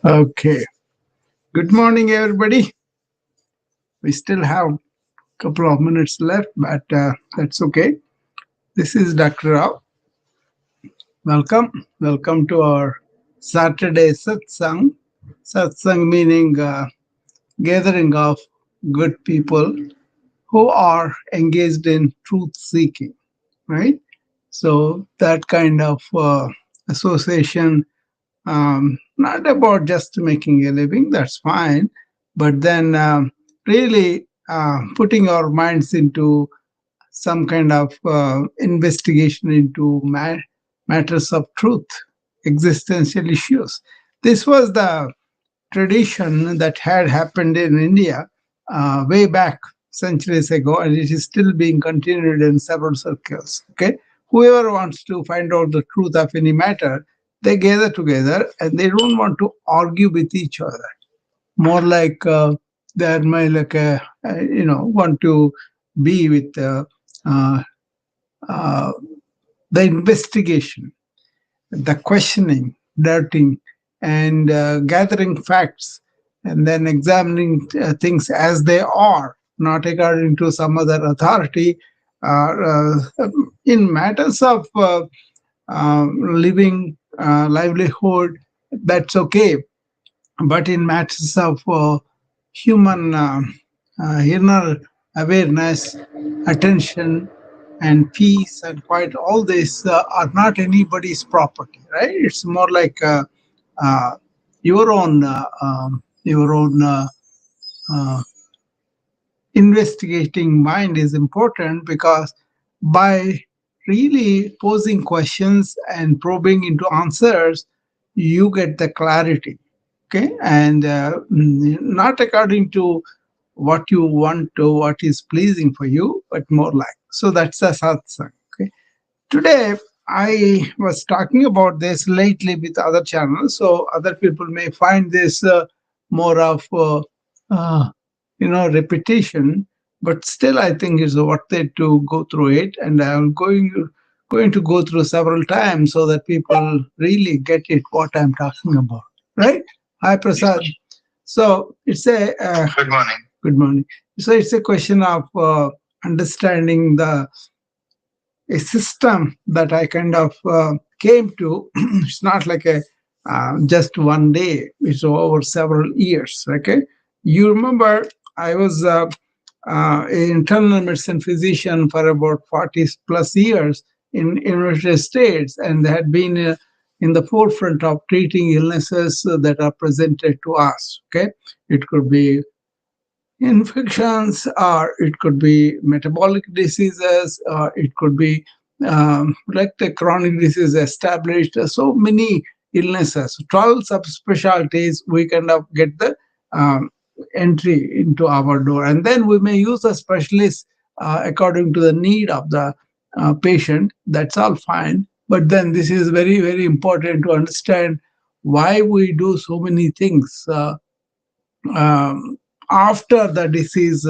Okay. Good morning, everybody. We still have a couple of minutes left, but that's okay. This is Dr. Rao. Welcome. Welcome to our Saturday satsang. Satsang meaning gathering of good people who are engaged in truth seeking, right? So that kind of association, not about just making a living, that's fine, but then really putting our minds into some kind of investigation into matters of truth, existential issues. This was the tradition that had happened in India way back centuries ago, and it is still being continued in several circles. Okay, whoever wants to find out the truth of any matter, they gather together, and they don't want to argue with each other. More like they're more like want to be with uh, uh, the investigation, the questioning, doubting, and gathering facts, and then examining things as they are, not according to some other authority. In matters of living, livelihood, that's okay. But in matters of human inner awareness, attention, and peace and quiet, all this are not anybody's property, right? It's more like uh, your own uh, investigating mind is important, because by really posing questions and probing into answers, you get the clarity. Okay, and not according to what you want to, what is pleasing for you, but more like. So that's the satsang. Okay, today I was talking about this lately with other channels, so other people may find this more of uh, repetition, but still I think it's worth it to go through it, and I'm going to go through several times so that people really get it what I'm talking about. Right? Hi, Prasad. So it's a good morning. Good morning. So it's a question of understanding a system that I kind of came to. It's not like a just one day. It's over several years. Okay, you remember I was an internal medicine physician for about 40 plus years in United States, and had been in the forefront of treating illnesses that are presented to us. Okay, it could be infections, or it could be metabolic diseases, or it could be like the chronic disease established. So many illnesses, 12 subspecialties, we kind of get the um, entry into our door. And then we may use a specialist according to the need of the patient. That's all fine. But then this is very, very important to understand why we do so many things. Um, After the disease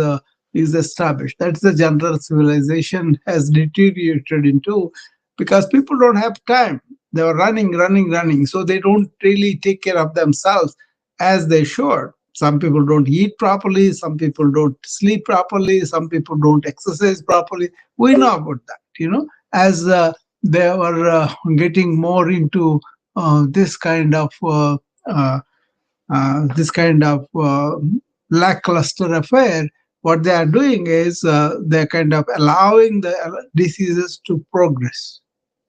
is established. That's the general civilization has deteriorated into, because people don't have time. They are running, running, running. So they don't really take care of themselves as they should. Some people don't eat properly. Some people don't sleep properly. Some people don't exercise properly. We know about that, as they were getting more into this kind of lackluster affair. What they are doing is they're kind of allowing the diseases to progress,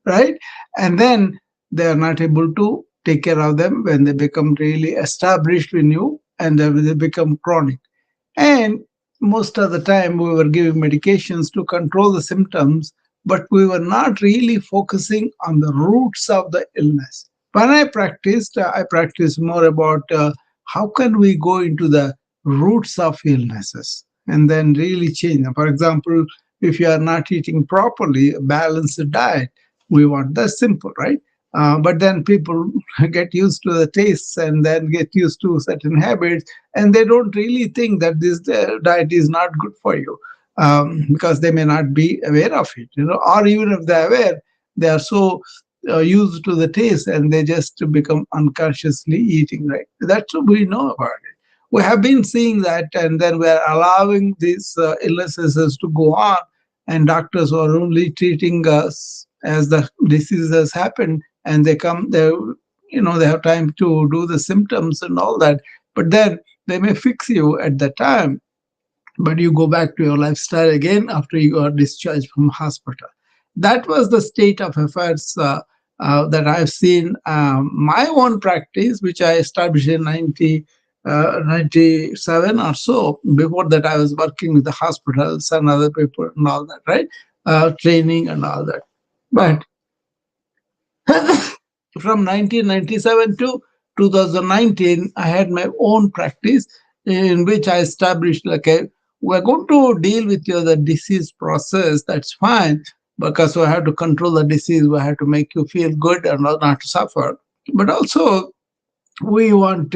right? And then they are not able to take care of them when they become really established in you, and then they become chronic. And most of the time, we were giving medications to control the symptoms, but we were not really focusing on the roots of the illness. When I practiced more about how can we go into the roots of illnesses and then really change them. For example, if you are not eating properly, a balanced diet, we want that simple, right? But then people get used to the tastes and then get used to certain habits, and they don't really think that this diet is not good for you, because they may not be aware of it, or even if they're aware, they are so used to the taste and they just become unconsciously eating, right? That's what we know about it. We have been seeing that, and then we're allowing these illnesses to go on, and doctors are only treating us as the diseases happen, and they have time to do the symptoms and all that, but then they may fix you at the time, but you go back to your lifestyle again after you are discharged from hospital. That was the state of affairs that I've seen my own practice, which I established in 97 or so. Before that, I was working with the hospitals and other people and all that, right? Training and all that. But from 1997 to 2019, I had my own practice in which I established, like, we're going to deal with your the disease process. That's fine, because we have to control the disease. We have to make you feel good and not to suffer. But also, we want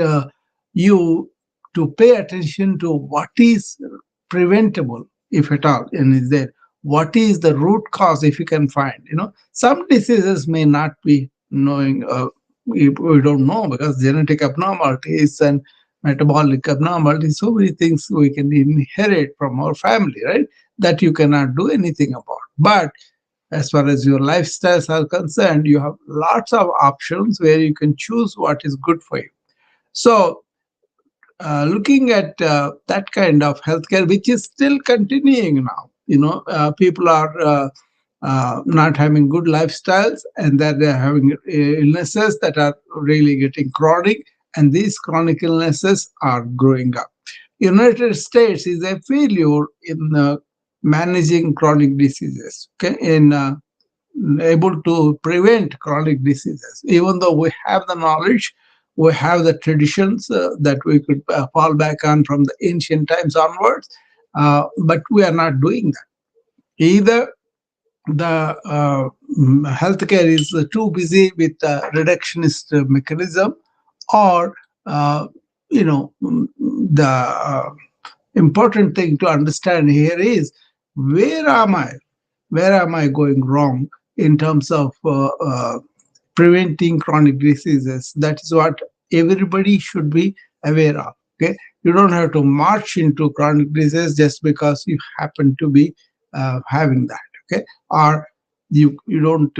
you to pay attention to what is preventable, if at all, and is there, what is the root cause, if you can find. Some diseases may not be knowing, we don't know, because genetic abnormalities and metabolic abnormalities, so many things we can inherit from our family, right? That you cannot do anything about. But as far as your lifestyles are concerned, you have lots of options where you can choose what is good for you. So, looking at that kind of healthcare, which is still continuing now, people are not having good lifestyles, and that they're having illnesses that are really getting chronic, and these chronic illnesses are growing up. United States is a failure in managing chronic diseases. Okay, in able to prevent chronic diseases. Even though we have the knowledge, we have the traditions that we could fall back on from the ancient times onwards, but we are not doing that. Either the healthcare is too busy with reductionist mechanism, or the important thing to understand here is, where am I? Where am I going wrong in terms of preventing chronic diseases? That is what everybody should be aware of. Okay, you don't have to march into chronic disease just because you happen to be having that. Okay, or you don't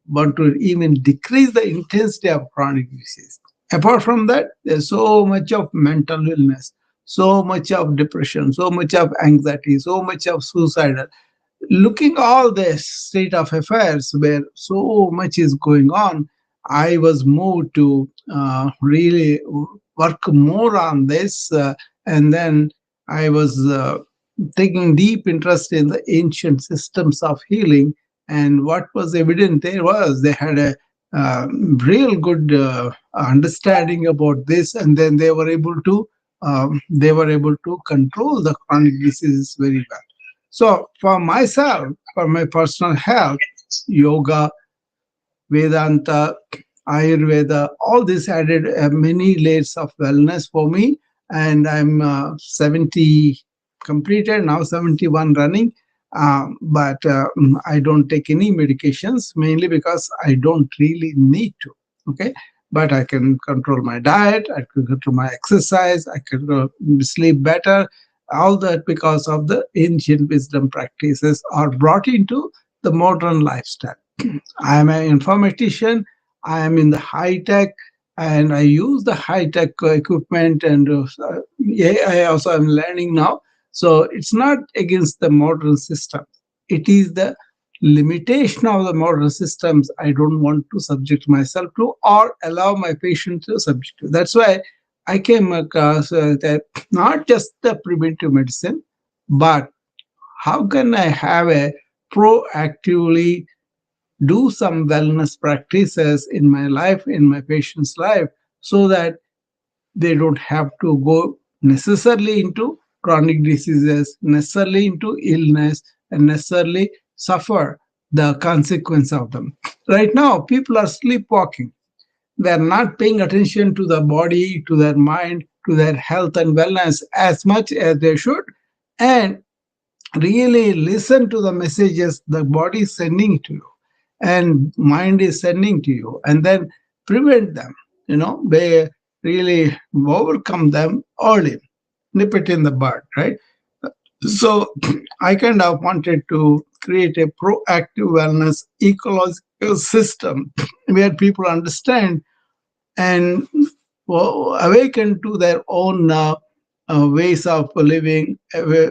want to even decrease the intensity of chronic disease. Apart from that, there's so much of mental illness, so much of depression, so much of anxiety, so much of suicidal. Looking all this state of affairs where so much is going on, I was moved to really work more on this, and then I was taking deep interest in the ancient systems of healing. And what was evident there was they had a uh, real good understanding about this, and then they were able to control the chronic diseases very well. So for myself, for my personal health, yoga, Vedanta, Ayurveda, all this added many layers of wellness for me. And I'm 70 completed, now 71 running. But I don't take any medications, mainly because I don't really need to. Okay. But I can control my diet, I can control my exercise, I can sleep better. All that because of the ancient wisdom practices are brought into the modern lifestyle. I am an informatician. I am in the high tech, and I use the high tech equipment, and AI also I'm learning now. So it's not against the modern system. It is the limitation of the modern systems I don't want to subject myself to, or allow my patient to subject to. That's why I came across that not just the preventive medicine, but how can I have a proactively do some wellness practices in my life, in my patient's life, so that they don't have to go. necessarily into chronic diseases, necessarily into illness, and necessarily suffer the consequence of them. Right now, people are sleepwalking. They are not paying attention to the body, to their mind, to their health and wellness as much as they should. And really listen to the messages the body is sending to you and mind is sending to you, and then prevent them. They really overcome them early, nip it in the bud, right? So I kind of wanted to create a proactive wellness ecological system where people understand and awaken to their own ways of living,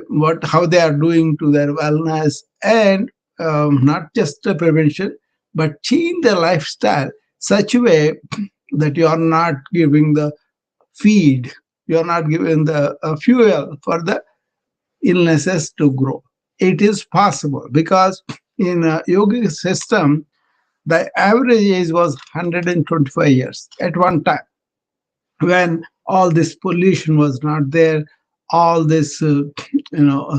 what how they are doing to their wellness, and not just the prevention, but change their lifestyle such a way that you are not giving the feed, you are not giving the fuel for the illnesses to grow. It is possible because in a yogic system, the average age was 125 years at one time, when all this pollution was not there, all this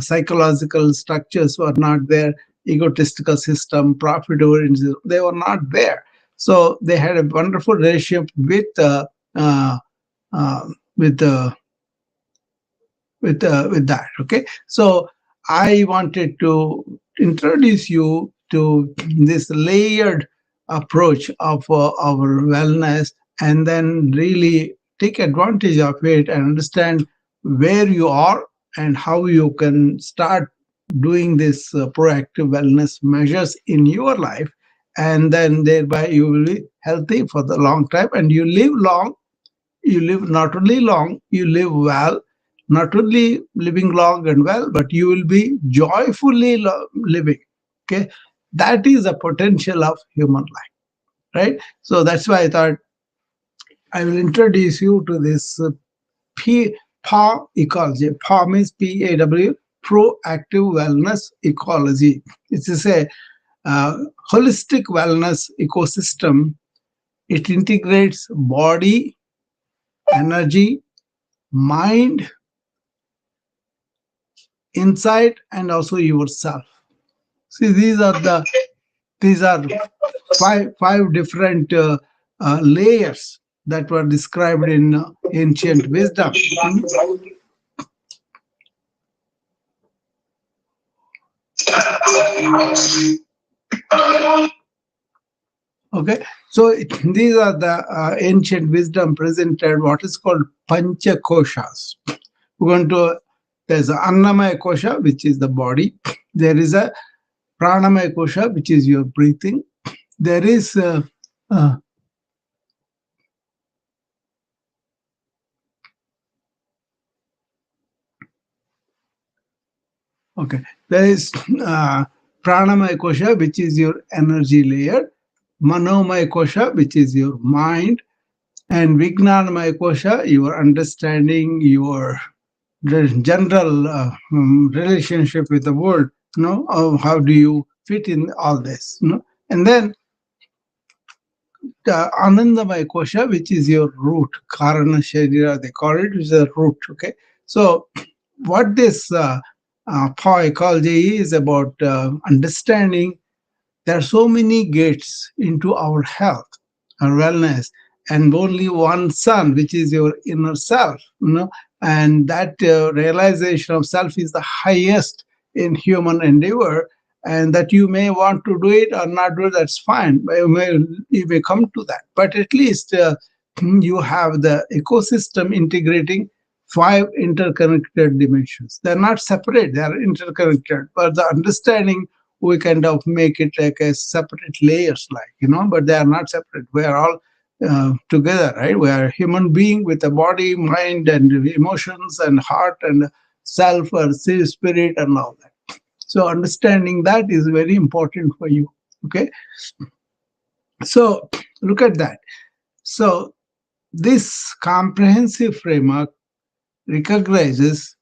psychological structures were not there, egotistical system, profit oriented, they were not there. So they had a wonderful relationship uh, uh, with with that. Okay, so I wanted to introduce you to this layered approach of our wellness, and then really take advantage of it and understand where you are and how you can start doing this proactive wellness measures in your life, and then thereby you will be healthy for the long time and you live long. You live not only long, you live well, not only living long and well, but you will be joyfully living. Okay, that is the potential of human life, right? So that's why I thought I will introduce you to this PAW ecology. PAW means PAW, proactive wellness ecology. It is a uh, holistic wellness ecosystem. It integrates body, energy, mind, inside, and also yourself. See, these are five different layers that were described in ancient wisdom. Okay, so these are the ancient wisdom presented what is called pancha koshas. We're going to There's a annamaya kosha, which is the body. There is a pranamaya kosha, which is your breathing. There is uh, Okay. There is pranamaya kosha, which is your energy layer, manomaya kosha, which is your mind, and vijnanamaya kosha, your understanding, your general relationship with the world. How do you fit in all this? And then anandamaya kosha, which is your root, karana sharira, they call it, which is the root. Okay. So what this PAW ecology is about understanding there are so many gates into our health, our wellness, and only one sun, which is your inner self. And that realization of self is the highest in human endeavor. And that you may want to do it or not do it, that's fine. But you may come to that. But at least you have the ecosystem integrating five interconnected dimensions. They're not separate, they are interconnected. But the understanding, we kind of make it like a separate layers, but they are not separate. We are all together, right? We are a human being with a body, mind, and emotions, and heart, and self, or spirit, and all that. So understanding that is very important for you. Okay, so look at that. So this comprehensive framework recognizes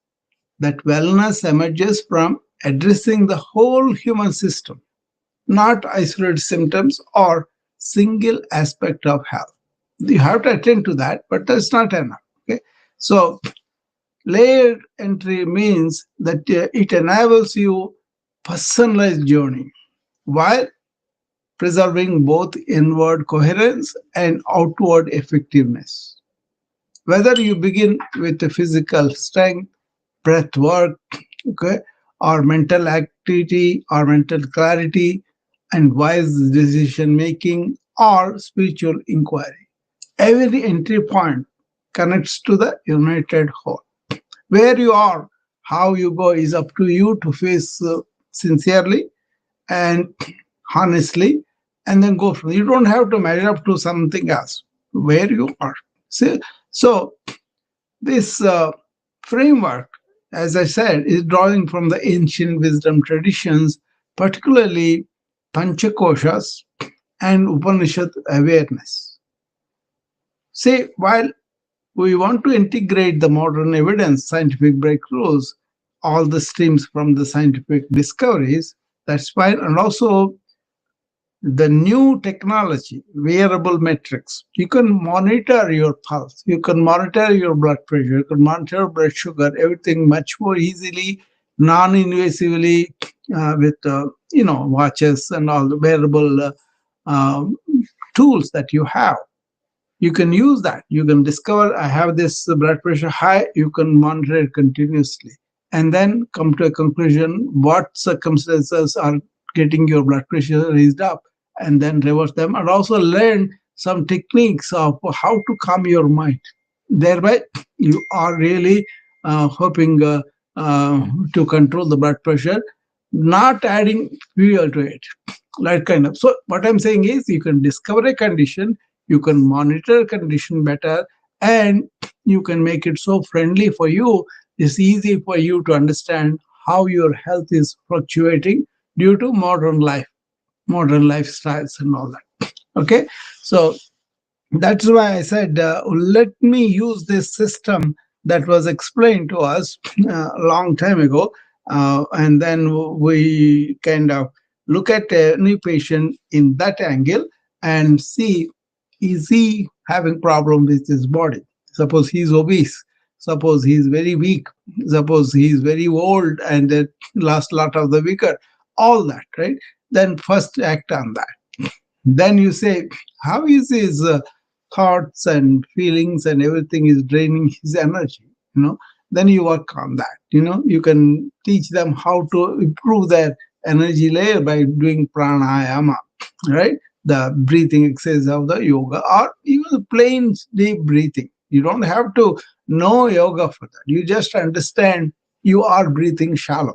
that wellness emerges from addressing the whole human system, not isolate symptoms or single aspect of health. You have to attend to that, but that's not enough. Okay, so Layered entry means that it enables you personalized journey while preserving both inward coherence and outward effectiveness. Whether you begin with the physical strength, breath work, okay, or mental activity or mental clarity and wise decision making or spiritual inquiry, every entry point connects to the united whole. Where you are, how you go is up to you to face sincerely and honestly, and then go from. You don't have to measure up to something else. Where you are. See, so this framework, as I said, is drawing from the ancient wisdom traditions, particularly Panchakoshas and Upanishad awareness. See, while we want to integrate the modern evidence, scientific breakthroughs, all the streams from the scientific discoveries, that's fine, and also the new technology, wearable metrics. You can monitor your pulse, you can monitor your blood pressure, you can monitor blood sugar, everything much more easily, non-invasively, with watches and all the wearable uh, tools that you have. You can use that. You can discover I have this blood pressure high, you can monitor it continuously and then come to a conclusion what circumstances are getting your blood pressure raised up and then reverse them, and also learn some techniques of how to calm your mind. Thereby you are really hoping to control the blood pressure, not adding fuel to it, that kind of. So what I'm saying is you can discover a condition, you can monitor a condition better, and you can make it so friendly for you. It's easy for you to understand how your health is fluctuating due to modern life, modern lifestyles and all that. Okay, so that's why I said, let me use this system that was explained to us a long time ago. And then we kind of look at a new patient in that angle and see, is he having problem with his body? Suppose he's obese. Suppose he's very weak. Suppose he's very old and lost lot of the vigor. All that, right? Then first act on that. Then you say, how is his thoughts and feelings and everything is draining his energy? You know, then you work on that. You can teach them how to improve their energy layer by doing pranayama, right? The breathing exercise of the yoga, or even plain deep breathing. You don't have to know yoga for that. You just understand you are breathing shallow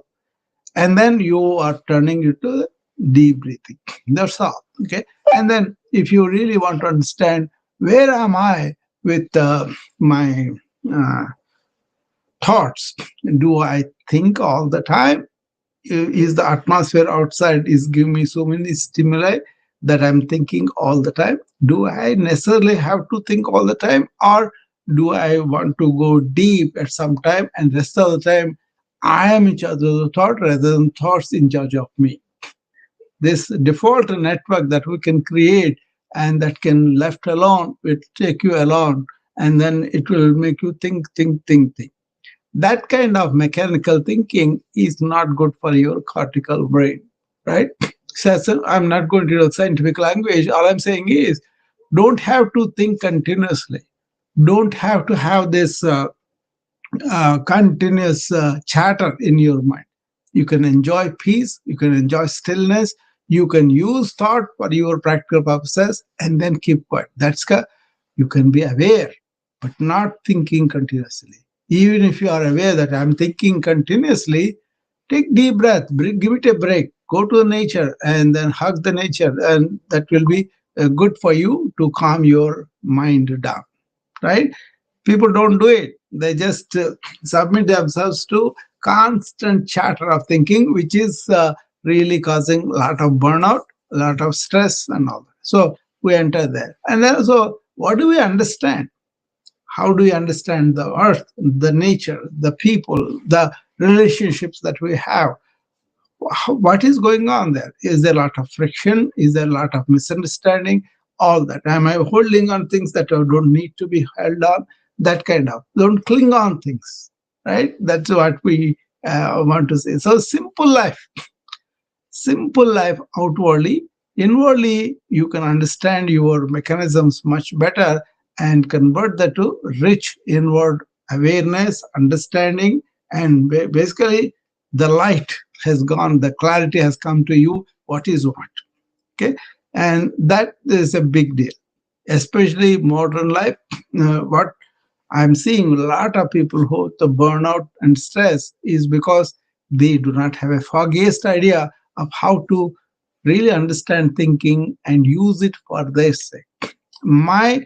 and then you are turning it to deep breathing. That's all. Okay. And then if you really want to understand where am I with my uh, thoughts, do I think all the time? Is the atmosphere outside is giving me so many stimuli that I'm thinking all the time? Do I necessarily have to think all the time, or do I want to go deep at some time and rest of the time I am in charge of the thought rather than thoughts in charge of me? This default network that we can create and that can left alone will take you alone, and then it will make you think. That kind of mechanical thinking is not good for your cortical brain, right? So I'm not going to use scientific language. All I'm saying is don't have to think continuously. Don't have to have this continuous chatter in your mind. You can enjoy peace, you can enjoy stillness, you can use thought for your practical purposes and then keep quiet. You can be aware, but not thinking continuously. Even if you are aware that I'm thinking continuously, take deep breath, give it a break, go to nature and then hug the nature, and that will be good for you to calm your mind down, right? People don't do it. They just submit themselves to constant chatter of thinking, which is really causing a lot of burnout, a lot of stress and all that. So we enter there. And then, so what do we understand? How do we understand the earth, the nature, the people, the relationships that we have? What is going on there? Is there a lot of friction? Is there a lot of misunderstanding? All that. Am I holding on things that I don't need to be held on? That kind of. Don't cling on things. right? That's what we want to say. So simple life outwardly. Inwardly, you can understand your mechanisms much better and convert that to rich inward awareness, understanding, and basically the light has gone, the clarity has come to you what is what. Okay. And that is a big deal, especially modern life. What I'm seeing a lot of people who the burnout and stress is because they do not have a foggiest idea of how to really understand thinking and use it for their sake. My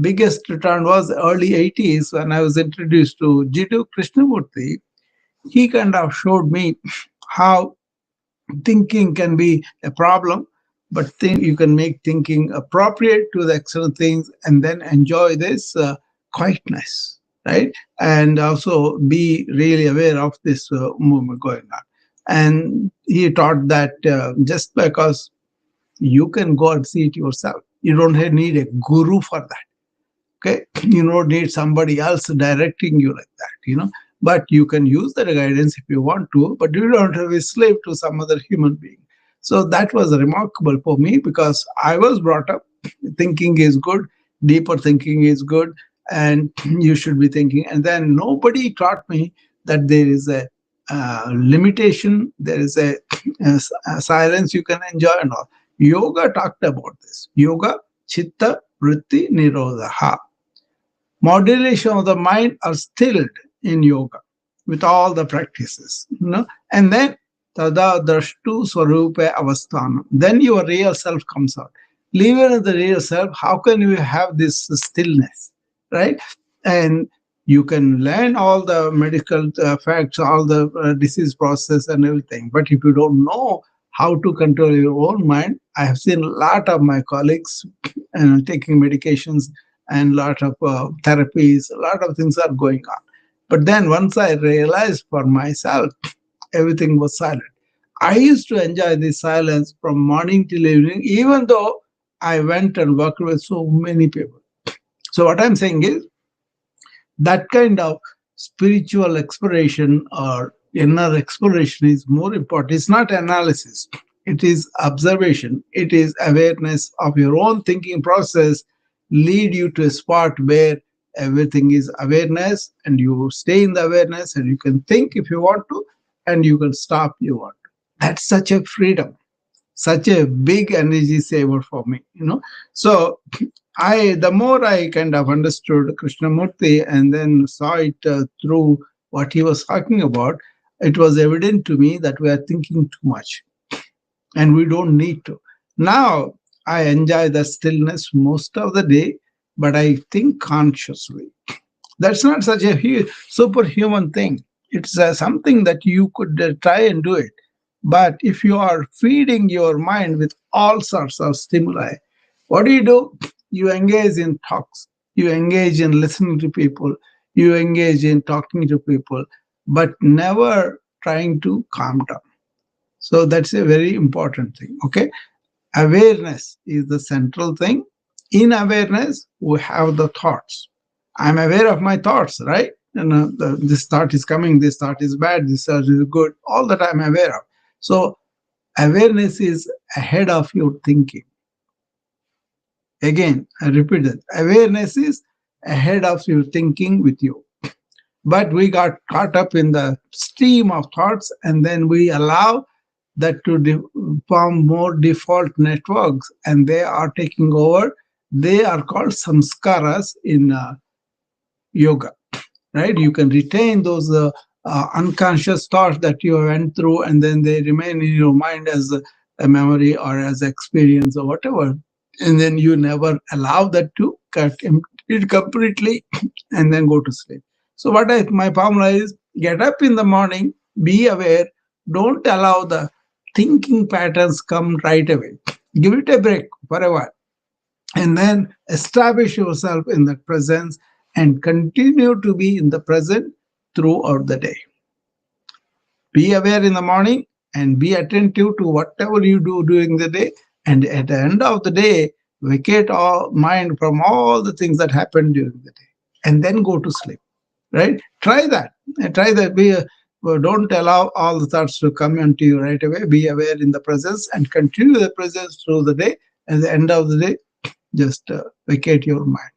biggest return was early 80s when I was introduced to Jiddu Krishnamurti. He kind of showed me how thinking can be a problem, but you can make thinking appropriate to the external things and then enjoy this quietness, right? And also be really aware of this movement going on. And he taught that just because you can go and see it yourself, you don't need a guru for that. Okay, you don't need somebody else directing you like that, but you can use that guidance if you want to, but you don't have a slave to some other human being. So that was remarkable for me because I was brought up thinking is good, deeper thinking is good, and you should be thinking. And then nobody taught me that there is a limitation, there is a silence you can enjoy and all. Yoga talked about this. Yoga chitta vritti nirodha, modulation of the mind are stilled in yoga with all the practices, and then tada drashtu swarupe avasthanam, then your real self comes out. Living in the real self, how can you have this stillness, right? And you can learn all the medical facts, all the disease process and everything, but if you don't know how to control your own mind, I have seen a lot of my colleagues taking medications and lot of therapies, a lot of things are going on. But then once I realized for myself, everything was silent. I used to enjoy this silence from morning till evening, even though I went and worked with so many people. So what I'm saying is that kind of spiritual exploration or inner exploration is more important. It's not analysis, it is observation, it is awareness of your own thinking process, lead you to a spot where everything is awareness and you stay in the awareness and you can think if you want to and you can stop you want to. That's such a freedom, such a big energy saver for me. So the more I kind of understood Krishnamurti and then saw it through what he was talking about, it was evident to me that we are thinking too much and we don't need to. Now I enjoy the stillness most of the day, but I think consciously. That's not such a superhuman thing. It's something that you could try and do it. But if you are feeding your mind with all sorts of stimuli, what do? You engage in talks, you engage in listening to people, you engage in talking to people, but never trying to calm down. So that's a very important thing. Okay. Awareness is the central thing. In awareness, we have the thoughts. I'm aware of my thoughts, right? This thought is coming, this thought is bad, this thought is good, all that I'm aware of. So awareness is ahead of your thinking. Again, I repeat that. Awareness is ahead of your thinking with you. But we got caught up in the stream of thoughts and then we allow that to form more default networks and they are taking over. They are called samskaras in yoga, right? You can retain those unconscious thoughts that you went through and then they remain in your mind as a memory or as experience or whatever. And then you never allow that to cut it completely and then go to sleep. So my formula is get up in the morning, be aware, don't allow the thinking patterns come right away. Give it a break for a while and then establish yourself in the presence and continue to be in the present throughout the day. Be aware in the morning and be attentive to whatever you do during the day. And at the end of the day, vacate all mind from all the things that happened during the day and then go to sleep. Right? Try that. Try that. Don't allow all the thoughts to come into you right away. Be aware in the presence and continue the presence through the day. At the end of the day, just vacate your mind.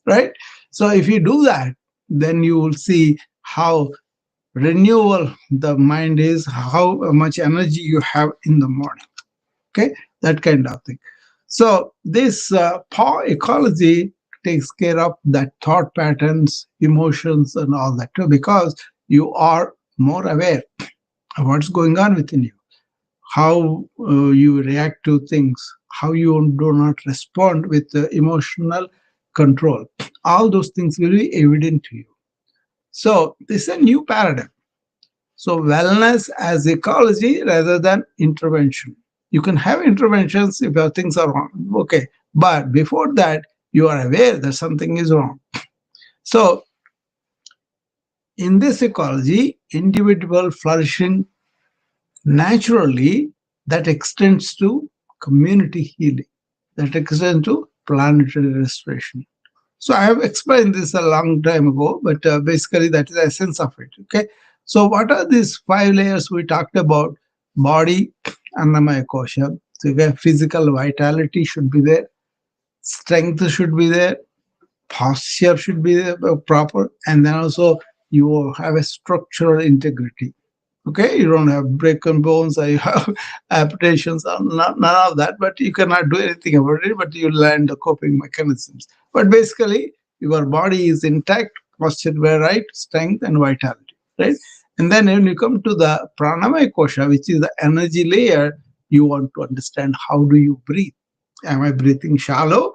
Right. So if you do that, then you will see how renewal the mind is, how much energy you have in the morning. Okay, that kind of thing. So this PAW ecology takes care of that thought patterns, emotions, and all that too, because you are more aware of what's going on within you, how you react to things, how you do not respond with emotional control. All those things will be evident to you. So this is a new paradigm. So, wellness as ecology rather than intervention. You can have interventions if your things are wrong. Okay. But before that, you are aware that something is wrong. So, in this ecology, individual flourishing naturally that extends to community healing, that extends to planetary restoration. So I have explained this a long time ago, but basically that is the essence of it. Okay. So what are these five layers we talked about? Body, annamaya kosha. So again, physical vitality should be there, strength should be there, posture should be there, proper, and then also you have a structural integrity. Okay, you don't have broken bones or you have amputations or none of that, but you cannot do anything about it, but you learn the coping mechanisms. But basically, your body is intact, posture were right, strength and vitality, right? And then when you come to the pranamaya kosha, which is the energy layer, you want to understand how do you breathe. Am I breathing shallow?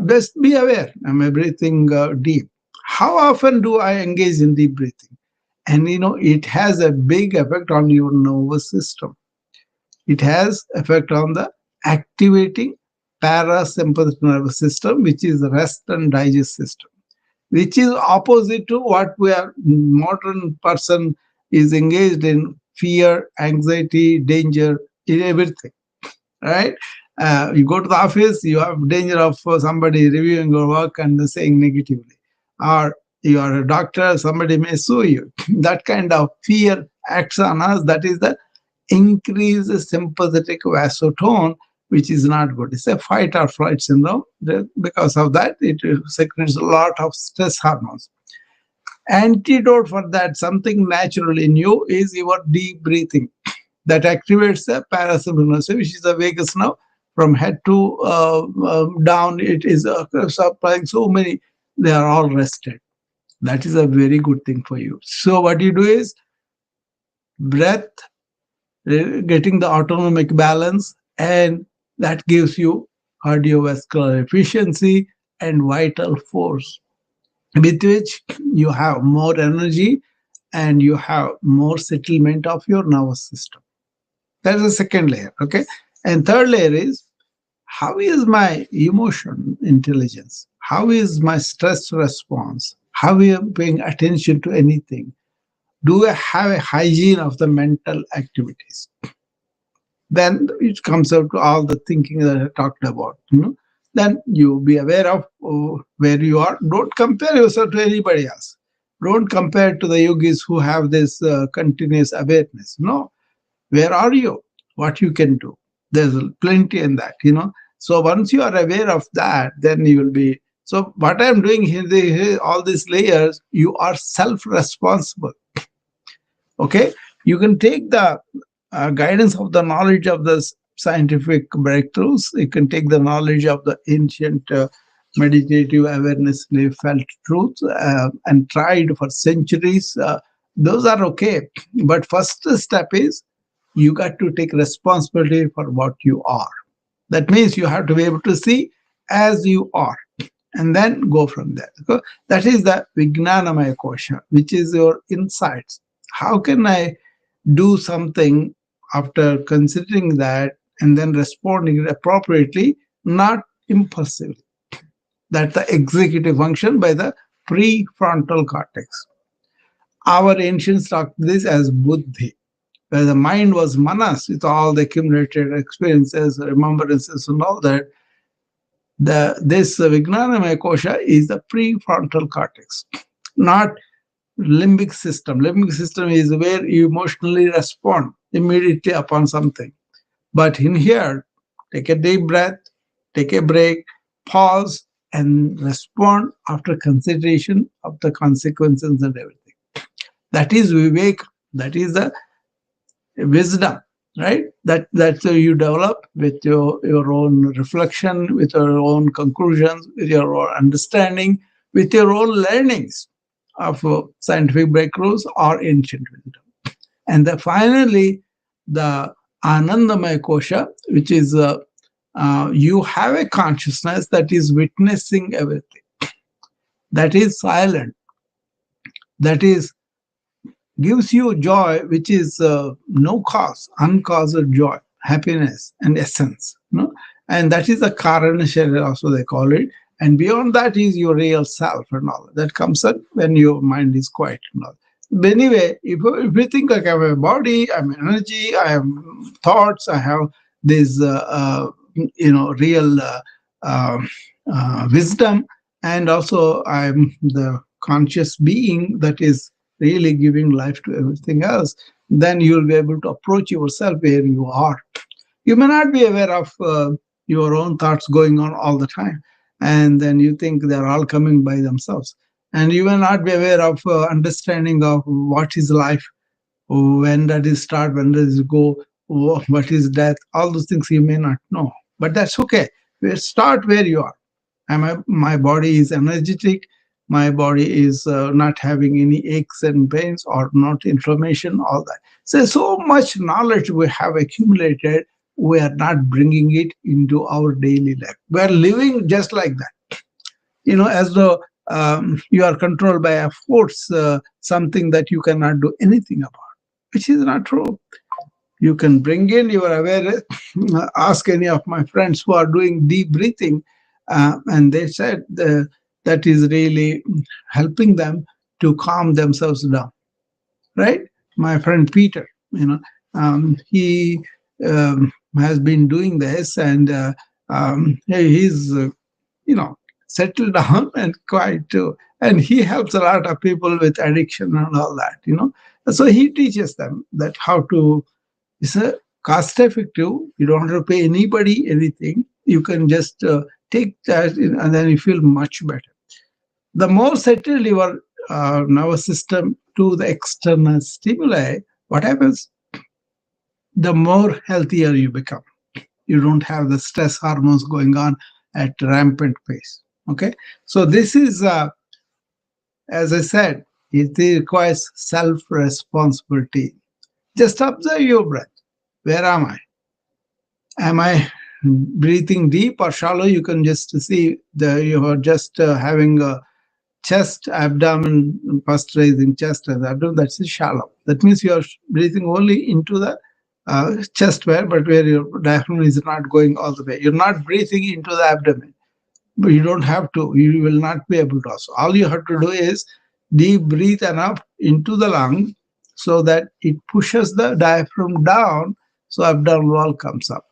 Just be aware. Am I breathing deep? How often do I engage in deep breathing? And it has a big effect on your nervous system. It has effect on the activating parasympathetic nervous system, which is the rest and digest system, which is opposite to what we are modern person is engaged in: fear, anxiety, danger, in everything, right? You go to the office, you have danger of somebody reviewing your work and saying negatively, or you are a doctor, somebody may sue you. That kind of fear acts on us. That is the increased sympathetic vasotone, which is not good. It's a fight or flight syndrome. Because of that, it secretes a lot of stress hormones. Antidote for that, something natural in you, is your deep breathing that activates the parasympathetic nervous system, which is the vagus nerve from head to down. It is supplying so many, they are all rested. That is a very good thing for you. So what you do is breath, getting the autonomic balance, and that gives you cardiovascular efficiency and vital force, with which you have more energy and you have more settlement of your nervous system. That's the second layer. Okay. And third layer is, how is my emotion intelligence? How is my stress response? How am I paying attention to anything? Do I have a hygiene of the mental activities? Then it comes out to all the thinking that I talked about. Then you be aware of where you are. Don't compare yourself to anybody else. Don't compare to the yogis who have this continuous awareness. No, where are you? What you can do? There's plenty in that. So once you are aware of that, then you will be. So what I'm doing here, all these layers, you are self-responsible. Okay, you can take the guidance of the knowledge of the scientific breakthroughs. You can take the knowledge of the ancient meditative awareness felt truth and tried for centuries. Those are okay, but first step is you got to take responsibility for what you are. That means you have to be able to see as you are and then go from there. So that is the Vijnanamaya Kosha, which is your insights. How can I do something after considering that and then responding appropriately, not impulsively? That's the executive function by the prefrontal cortex. Our ancients talked this as buddhi, where the mind was manas with all the accumulated experiences, remembrances, and all that. This Vijnanamaya Kosha is the prefrontal cortex, not limbic system. Limbic system is where you emotionally respond immediately upon something. But in here, take a deep breath, take a break, pause, and respond after consideration of the consequences and everything. That is vivek. That is the wisdom, right? That's you develop with your own reflection, with your own conclusions, with your own understanding, with your own learnings of scientific breakthroughs or ancient wisdom. And then finally, the Anandamaya Kosha, which is you have a consciousness that is witnessing everything, that is silent, that is gives you joy, which is no cause, uncaused joy, happiness, and essence. No? And that is the Karana Sharira, also they call it. And beyond that is your real self and all that comes up when your mind is quiet and all. But anyway, if you think like I have a body, I'm energy, I have thoughts, I have this, real uh, wisdom, and also I'm the conscious being that is really giving life to everything else, then you'll be able to approach yourself where you are. You may not be aware of your own thoughts going on all the time, and then you think they're all coming by themselves. And you may not be aware of understanding of what is life, when does it start, when does it go, what is death, all those things you may not know. But that's okay. We start where you are. My body is energetic. My body is not having any aches and pains or not inflammation, all that. So much knowledge we have accumulated, we are not bringing it into our daily life. We are living just like that, as though you are controlled by a force, something that you cannot do anything about, which is not true. You can bring in your awareness. Ask any of my friends who are doing deep breathing, and they said that is really helping them to calm themselves down. Right? My friend Peter, he has been doing this, and he's you know settled down and quiet too. And he helps a lot of people with addiction and all that. So he teaches them that how to. It's a cost effective. You don't have to pay anybody anything. You can just take that and then you feel much better. The more settled your nervous system to the external stimuli, what happens? The more healthier you become. You don't have the stress hormones going on at rampant pace. Okay, so this is, as I said, it requires self responsibility. Just observe your breath. Where am I? Am I breathing deep or shallow? You can just see you are just having a chest, abdomen, first raising chest and abdomen. That's shallow. That means you are breathing only into the chest but where your diaphragm is not going all the way. You're not breathing into the abdomen, but you don't have to. You will not be able to. Also, all you have to do is deep breathe enough into the lung so that it pushes the diaphragm down, so abdominal wall comes up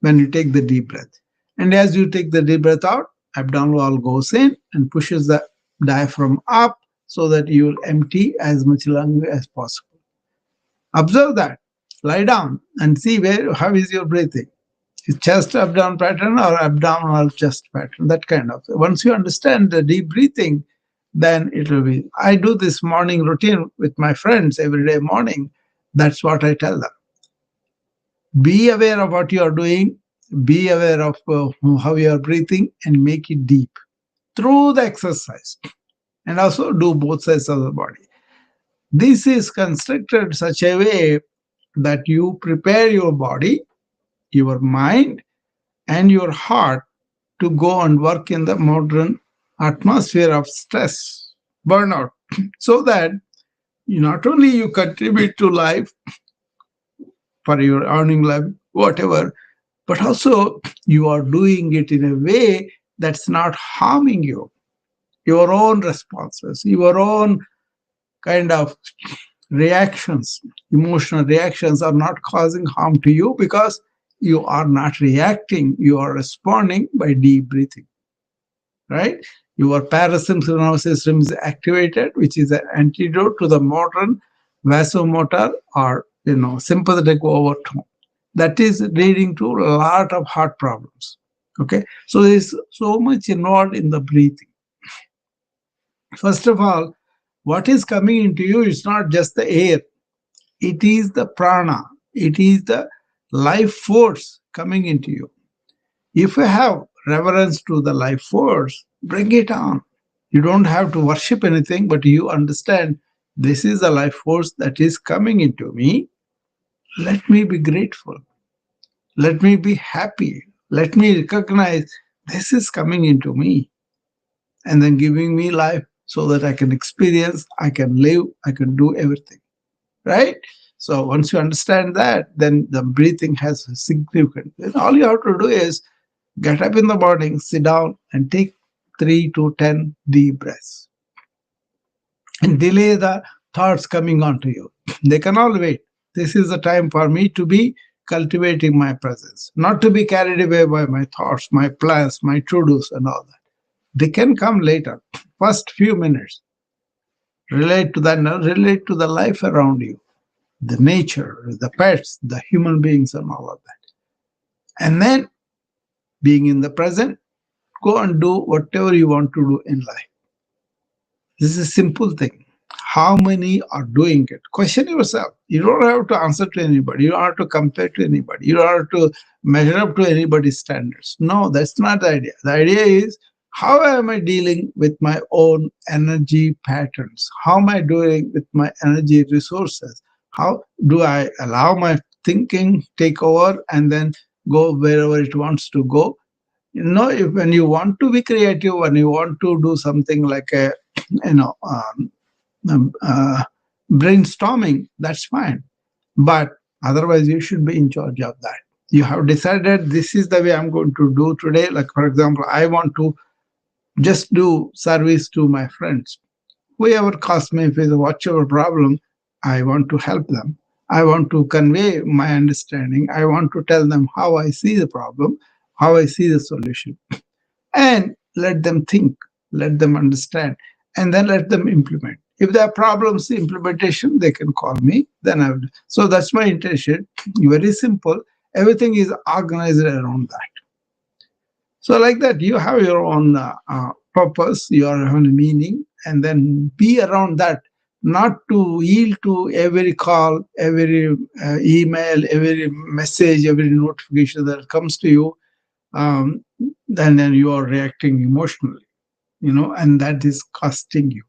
when you take the deep breath. And as you take the deep breath out, abdominal wall goes in and pushes the diaphragm up so that you will empty as much lung as possible. Observe that. Lie down and see how is your breathing. Is chest abdomen pattern or abdominal chest pattern? That kind of. Once you understand the deep breathing, then it will be. I do this morning routine with my friends every day morning. That's what I tell them. Be aware of what you are doing, be aware of how you are breathing, and make it deep through the exercise. And also do both sides of the body. This is constructed such a way that you prepare your body, your mind, and your heart to go and work in the modern atmosphere of stress, burnout, so that not only you contribute to life for your earning life, whatever, but also you are doing it in a way that's not harming you. Your own responses, your own kind of reactions, emotional reactions are not causing harm to you because you are not reacting, you are responding by deep breathing, right? Your parasympathetic nervous system is activated, which is an antidote to the modern vasomotor or sympathetic overtone that is leading to a lot of heart problems. Okay, so there's so much involved in the breathing. First of all, what is coming into you is not just the air, it is the prana, it is the life force coming into you. If you have reverence to the life force, bring it on. You don't have to worship anything, but you understand this is the life force that is coming into me. Let me be grateful. Let me be happy. Let me recognize this is coming into me and then giving me life so that I can experience, I can live, I can do everything. Right? So once you understand that, then the breathing has a significance. Then all you have to do is get up in the morning, sit down, and take 3 to 10 deep breaths and delay the thoughts coming onto you. They can all wait. This is the time for me to be cultivating my presence, not to be carried away by my thoughts, my plans, my to dos, and all that. They can come later. First few minutes, relate to that, relate to the life around you, the nature, the pets, the human beings, and all of that. And then being in the present, go and do whatever you want to do in life. This is a simple thing. How many are doing it? Question yourself. You don't have to answer to anybody. You don't have to compare to anybody. You don't have to measure up to anybody's standards. No, that's not the idea. The idea is how am I dealing with my own energy patterns? How am I doing with my energy resources? How do I allow my thinking take over and then go wherever it wants to go? If when you want to be creative, when you want to do something like a you know um, uh, brainstorming, that's fine, but otherwise you should be in charge of that. You have decided this is the way I'm going to do today. Like for example, I want to just do service to my friends. Whoever calls me with whatever problem, I want to help them. I want to convey my understanding. I want to tell them how I see the problem, how I see the solution, and let them think, let them understand, and then let them implement. If there are problems in implementation, they can call me, then I will. So that's my intention. Very simple. Everything is organized around that. So, like that, you have your own purpose, your own meaning, and then be around that, not to yield to every call, every email, every message, every notification that comes to you. Um, then you are reacting emotionally, and that is costing you.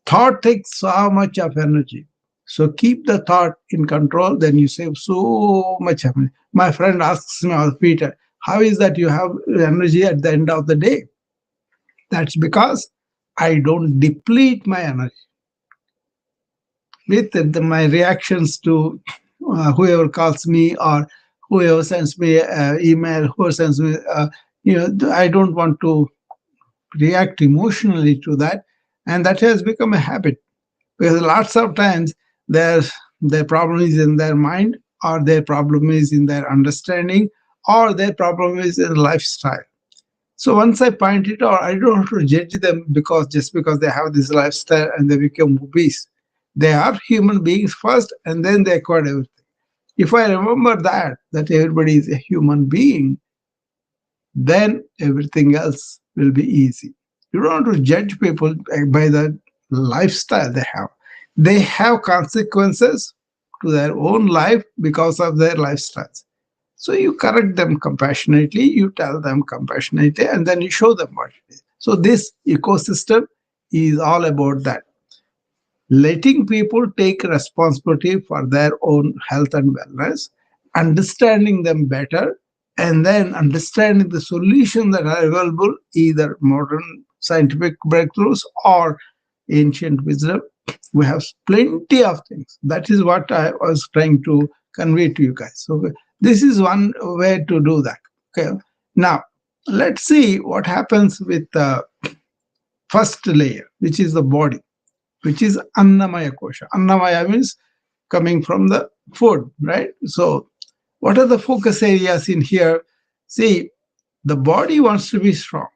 Thought takes so much of energy. So keep the thought in control, then you save so much energy. My friend asks me, "Oh, Peter, how is that you have energy at the end of the day?" That's because I don't deplete my energy with my reactions to whoever calls me or whoever sends me email, whoever sends me, I don't want to react emotionally to that. And that has become a habit because lots of times their problem is in their mind, or their problem is in their understanding, or their problem is in lifestyle. So once I point it out, I don't have to judge them because just because they have this lifestyle and they become obese. They are human beings first and then they acquire everything. If I remember that everybody is a human being, then everything else will be easy. You don't have to judge people by the lifestyle they have. They have consequences to their own life because of their lifestyles. So you correct them compassionately, you tell them compassionately, and then you show them what it is. So this ecosystem is all about that. Letting people take responsibility for their own health and wellness, understanding them better, and then understanding the solutions that are available, either modern scientific breakthroughs or ancient wisdom. We have plenty of things. That is what I was trying to convey to you guys. So this is one way to do that. Okay. Now let's see what happens with the first layer, which is the body, which is Annamaya Kosha. Annamaya means coming from the food, right? So, what are the focus areas in here? See, the body wants to be strong.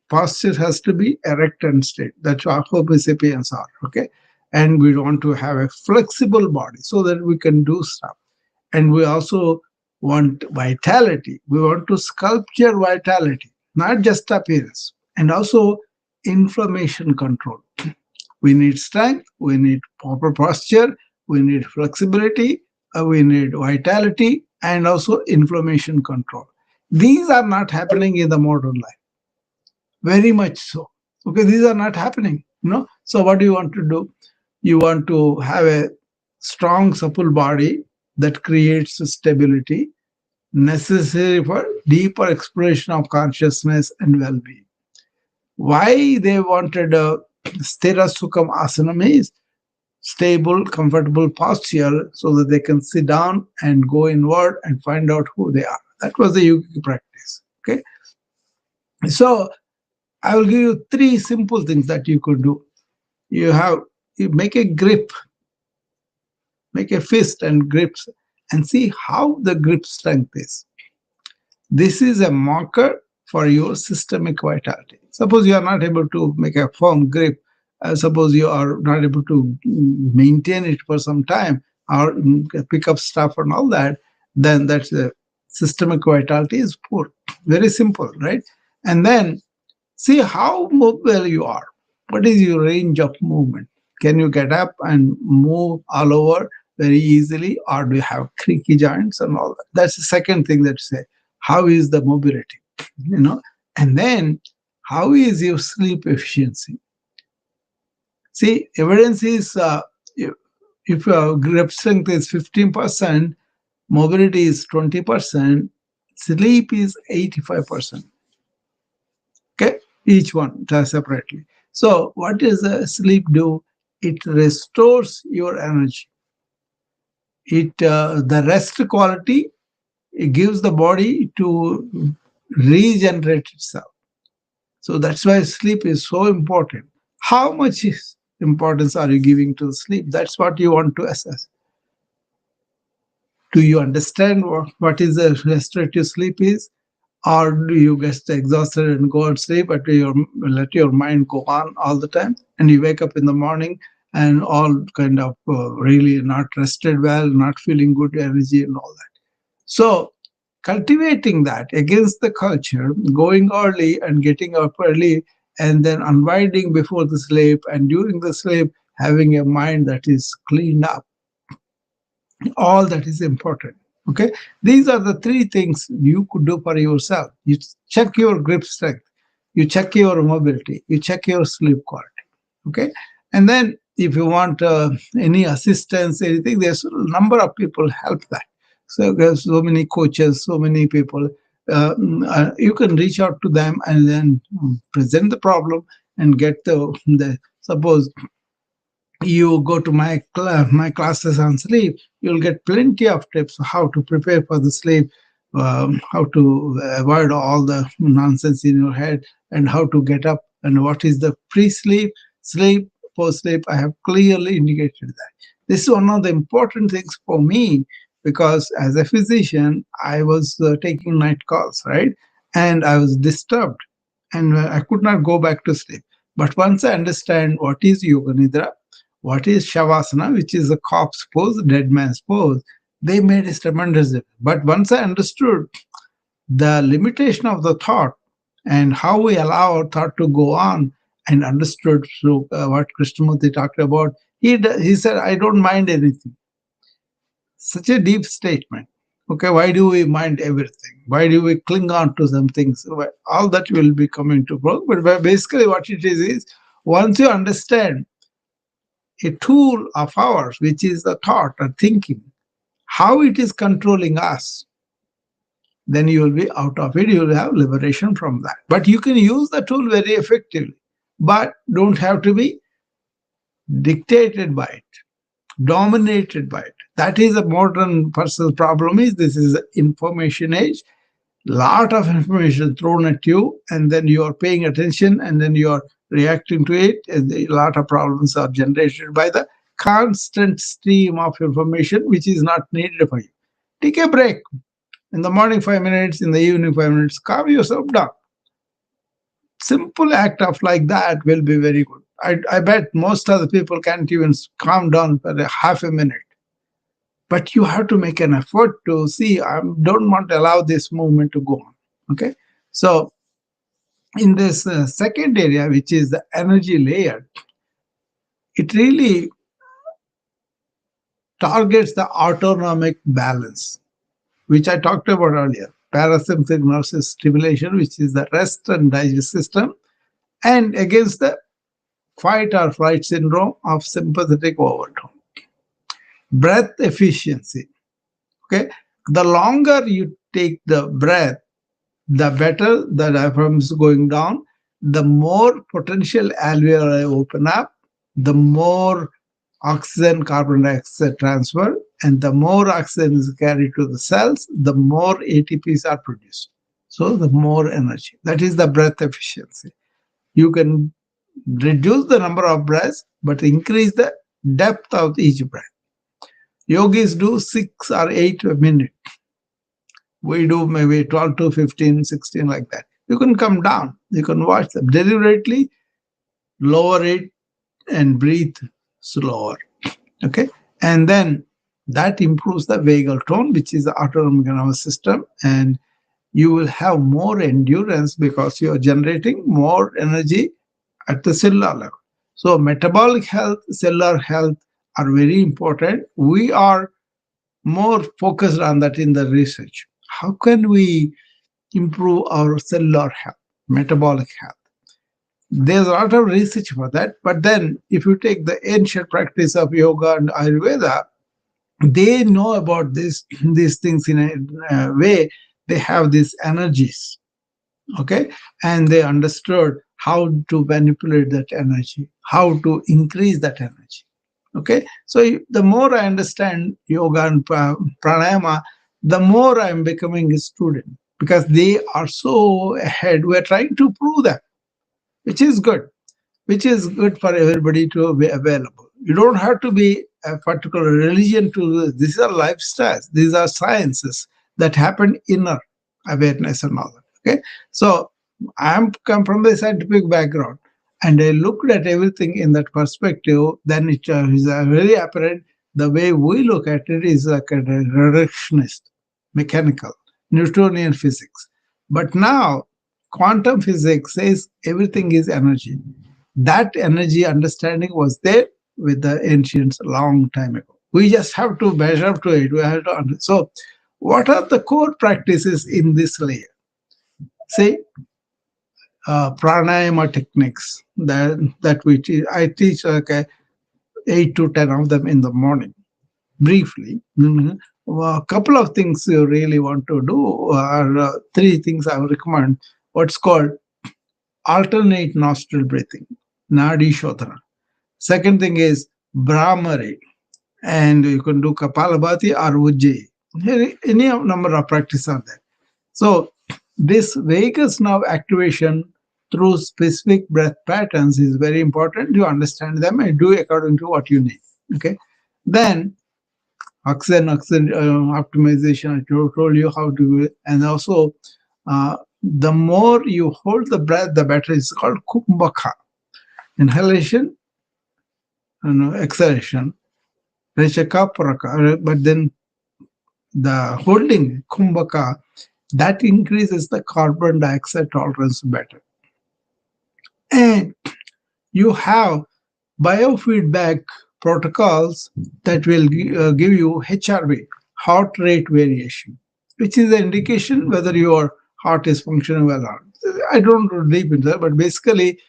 posture has to be erect and straight. That's what Homo sapiens are. Okay. And we want to have a flexible body so that we can do stuff. And we also want vitality. We want to sculpture vitality, not just appearance. And also inflammation control. We need strength, we need proper posture, we need flexibility, we need vitality, and also inflammation control. These are not happening in the modern life, very much so. Okay, these are not happening. So what do you want to do? You want to have a strong, supple body that creates stability necessary for deeper exploration of consciousness and well-being. Why they wanted a Sthira Sukham Asanam is stable, comfortable posture so that they can sit down and go inward and find out who they are. That was the yogic practice. Okay. So I will give you three simple things that you could do. You make a grip, make a fist and grips, and see how the grip strength is. This is a marker for your systemic vitality. Suppose you are not able to make a firm grip, suppose you are not able to maintain it for some time or pick up stuff and all that, then that's the systemic vitality is poor. Very simple, right? And then see how mobile you are. What is your range of movement? Can you get up and move all over very easily, or do you have creaky joints and all that? That's the second thing that you say. How is the mobility? You know, and then how is your sleep efficiency? See, evidence is if your grip strength is 15%, mobility is 20%, sleep is 85%. Okay, each one separately. So what does sleep do? It restores your energy. The rest quality, it gives the body to regenerate itself. So that's why sleep is so important. How much importance are you giving to sleep? That's what you want to assess. Do you understand what is a restorative sleep is? Or do you get exhausted and go and sleep, but let your mind go on all the time, and you wake up in the morning and all kind of really not rested well, not feeling good energy and all that. So cultivating that against the culture, going early and getting up early, and then unwinding before the sleep, and during the sleep having a mind that is cleaned up, all that is important. Okay, these are the three things you could do for yourself. You check your grip strength, you check your mobility, you check your sleep quality. Okay, and then if you want any assistance, anything, there's a number of people help that. So there's so many coaches, so many people. You can reach out to them and then present the problem and get the suppose you go to my classes on sleep, you'll get plenty of tips how to prepare for the sleep, how to avoid all the nonsense in your head, and how to get up, and what is the pre-sleep, sleep, post-sleep. I have clearly indicated that. This is one of the important things for me, because as a physician, I was taking night calls, right? And I was disturbed, and I could not go back to sleep. But once I understand what is yoga nidra, what is Shavasana, which is a corpse pose, dead man's pose, they made a tremendous difference. But once I understood the limitation of the thought and how we allow our thought to go on, and understood through what Krishnamurti talked about, he said, I don't mind anything. Such a deep statement. Okay, why do we mind everything? Why do we cling on to some things? All that will be coming to growth. But basically, what it is once you understand a tool of ours, which is the thought or thinking, how it is controlling us, then you will be out of it. You will have liberation from that. But you can use the tool very effectively, but don't have to be dictated by it, dominated by it. That is a modern person's problem. Is this is information age, lot of information thrown at you, and then you are paying attention, and then you are reacting to it, and a lot of problems are generated by the constant stream of information which is not needed for you. Take a break. In the morning 5 minutes, in the evening 5 minutes, calm yourself down. simple act of like that will be very good. I bet most of the people can't even calm down for a half a minute. But you have to make an effort to see, I don't want to allow this movement to go on. Okay. So in this second area, which is the energy layer, it really targets the autonomic balance, which I talked about earlier. Parasympathetic nervous stimulation, which is the rest and digest system, and against the fight or flight syndrome of sympathetic overtone. Breath efficiency. Okay. The longer you take the breath, the better the diaphragm is going down, the more potential alveoli open up, the more oxygen carbon dioxide transfer, and the more oxygen is carried to the cells, the more ATPs are produced. So the more energy. That is the breath efficiency. You can reduce the number of breaths, but increase the depth of each breath. Yogis do 6 or 8 minutes. We do maybe 12 to 15, 16, like that. You can come down. You can watch them deliberately, lower it, and breathe slower. Okay. And then that improves the vagal tone, which is the autonomic nervous system. And you will have more endurance because you are generating more energy at the cellular level. So, metabolic health, cellular health are very important. We are more focused on that in the research. How can we improve our cellular health, metabolic health? There's a lot of research for that. But then, if you take the ancient practice of yoga and Ayurveda, they know about these things in a way. They have these energies, okay, and they understood how to manipulate that energy, how to increase that energy. Okay, so the more I understand yoga and pranayama, the more I'm becoming a student because they are so ahead. We're trying to prove that, which is good, which is good for everybody to be available. You don't have to be a particular religion to do this. These are lifestyles. These are sciences that happen inner awareness and all that. Okay, so I'm come from a scientific background, and I looked at everything in that perspective. Then it is very apparent the way we look at it is like a reductionist, mechanical, Newtonian physics. But now quantum physics says everything is energy. That energy understanding was there with the ancients a long time ago. We just have to measure up to it. We have to so, what are the core practices in this layer? Say, pranayama techniques that we teach. I teach like 8 to 10 of them in the morning, briefly. A couple of things you really want to do are three things I would recommend. What's called alternate nostril breathing, Nadi Shodhana. Second thing is Brahmari, and you can do Kapalabhati or Ujjayi. Any number of practices are there. So this vagus nerve activation through specific breath patterns is very important. You understand them and do according to what you need. Okay. Then oxygen optimization. I told you how to do it, and also the more you hold the breath, the better. It's called kumbhaka. Inhalation and exhalation, Rechaka Puraka, but then the holding Kumbhaka, that increases the carbon dioxide tolerance better. And you have biofeedback protocols that will give you HRV, heart rate variation, which is the indication whether your heart is functioning well or not. I don't go deep into that, but basically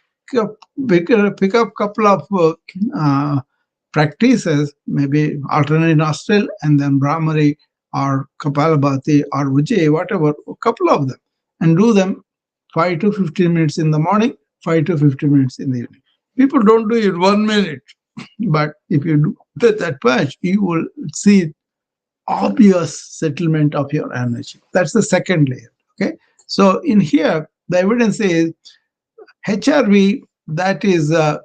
pick up couple of practices, maybe alternate nostril and then Brahmari or Kapalabhati or Ujjayi, whatever, a couple of them, and do them 5 to 15 minutes in the morning, 5 to 15 minutes in the evening. People don't do it 1 minute, but if you do that much, you will see obvious settlement of your energy. That's the second layer. Okay. So in here, the evidence is HRV that is uh,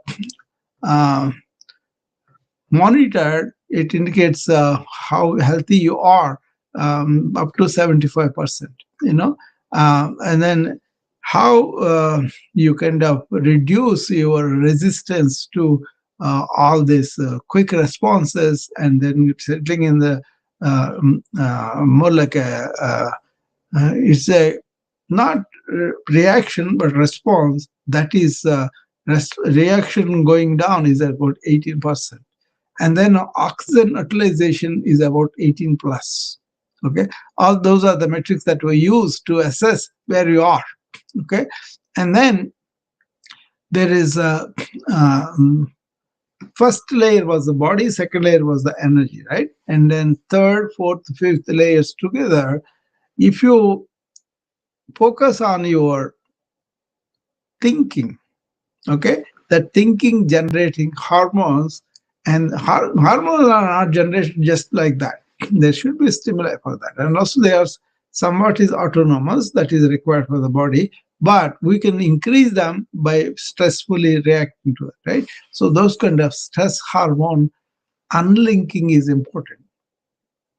monitored. It indicates how healthy you are up to 75%. And then how you kind of reduce your resistance to all these quick responses, and then settling in the more like it's a not reaction but response. That is reaction going down is about 18%, and then oxygen utilization is about 18 plus. Okay, all those are the metrics that we use to assess where you are. Okay, and then there is a first layer was the body, second layer was the energy, right? And then third, fourth, fifth layers together. If you focus on your thinking, okay, that thinking generating hormones, and hormones are not generated just like that. There should be stimuli for that, and also there's somewhat is autonomous that is required for the body, but we can increase them by stressfully reacting to it, right? So those kind of stress hormone unlinking is important.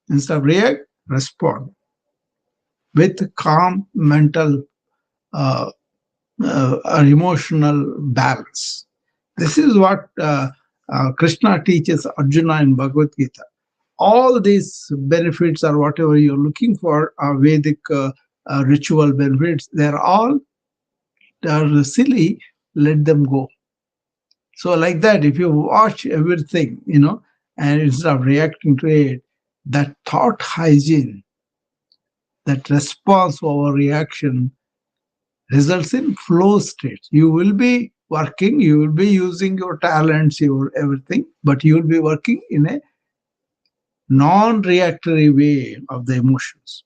Instead of react, respond with calm mental or emotional balance. This is what Krishna teaches Arjuna in Bhagavad Gita. All these benefits or whatever you're looking for are Vedic ritual benefits. They're all are silly. Let them go. So like that, if you watch everything, and instead of reacting to it, that thought hygiene, that response over reaction results in flow states. You will be working, you will be using your talents, your everything, but you will be working in a non-reactory way of the emotions.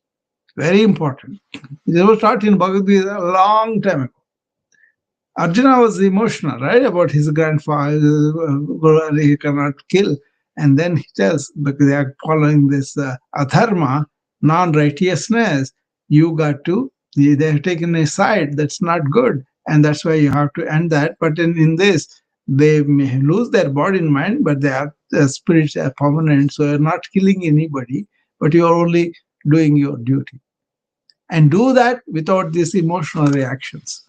Very important. This was taught in Bhagavad Gita a long time ago. Arjuna was emotional, right, about his grandfather, he cannot kill. And then he tells, because they are following this adharma, non righteousness, you got to, they have taken a side that's not good. And that's why you have to end that. But in this, they may lose their body and mind, but they are spirits are permanent. So you're not killing anybody, but you're only doing your duty. And do that without these emotional reactions.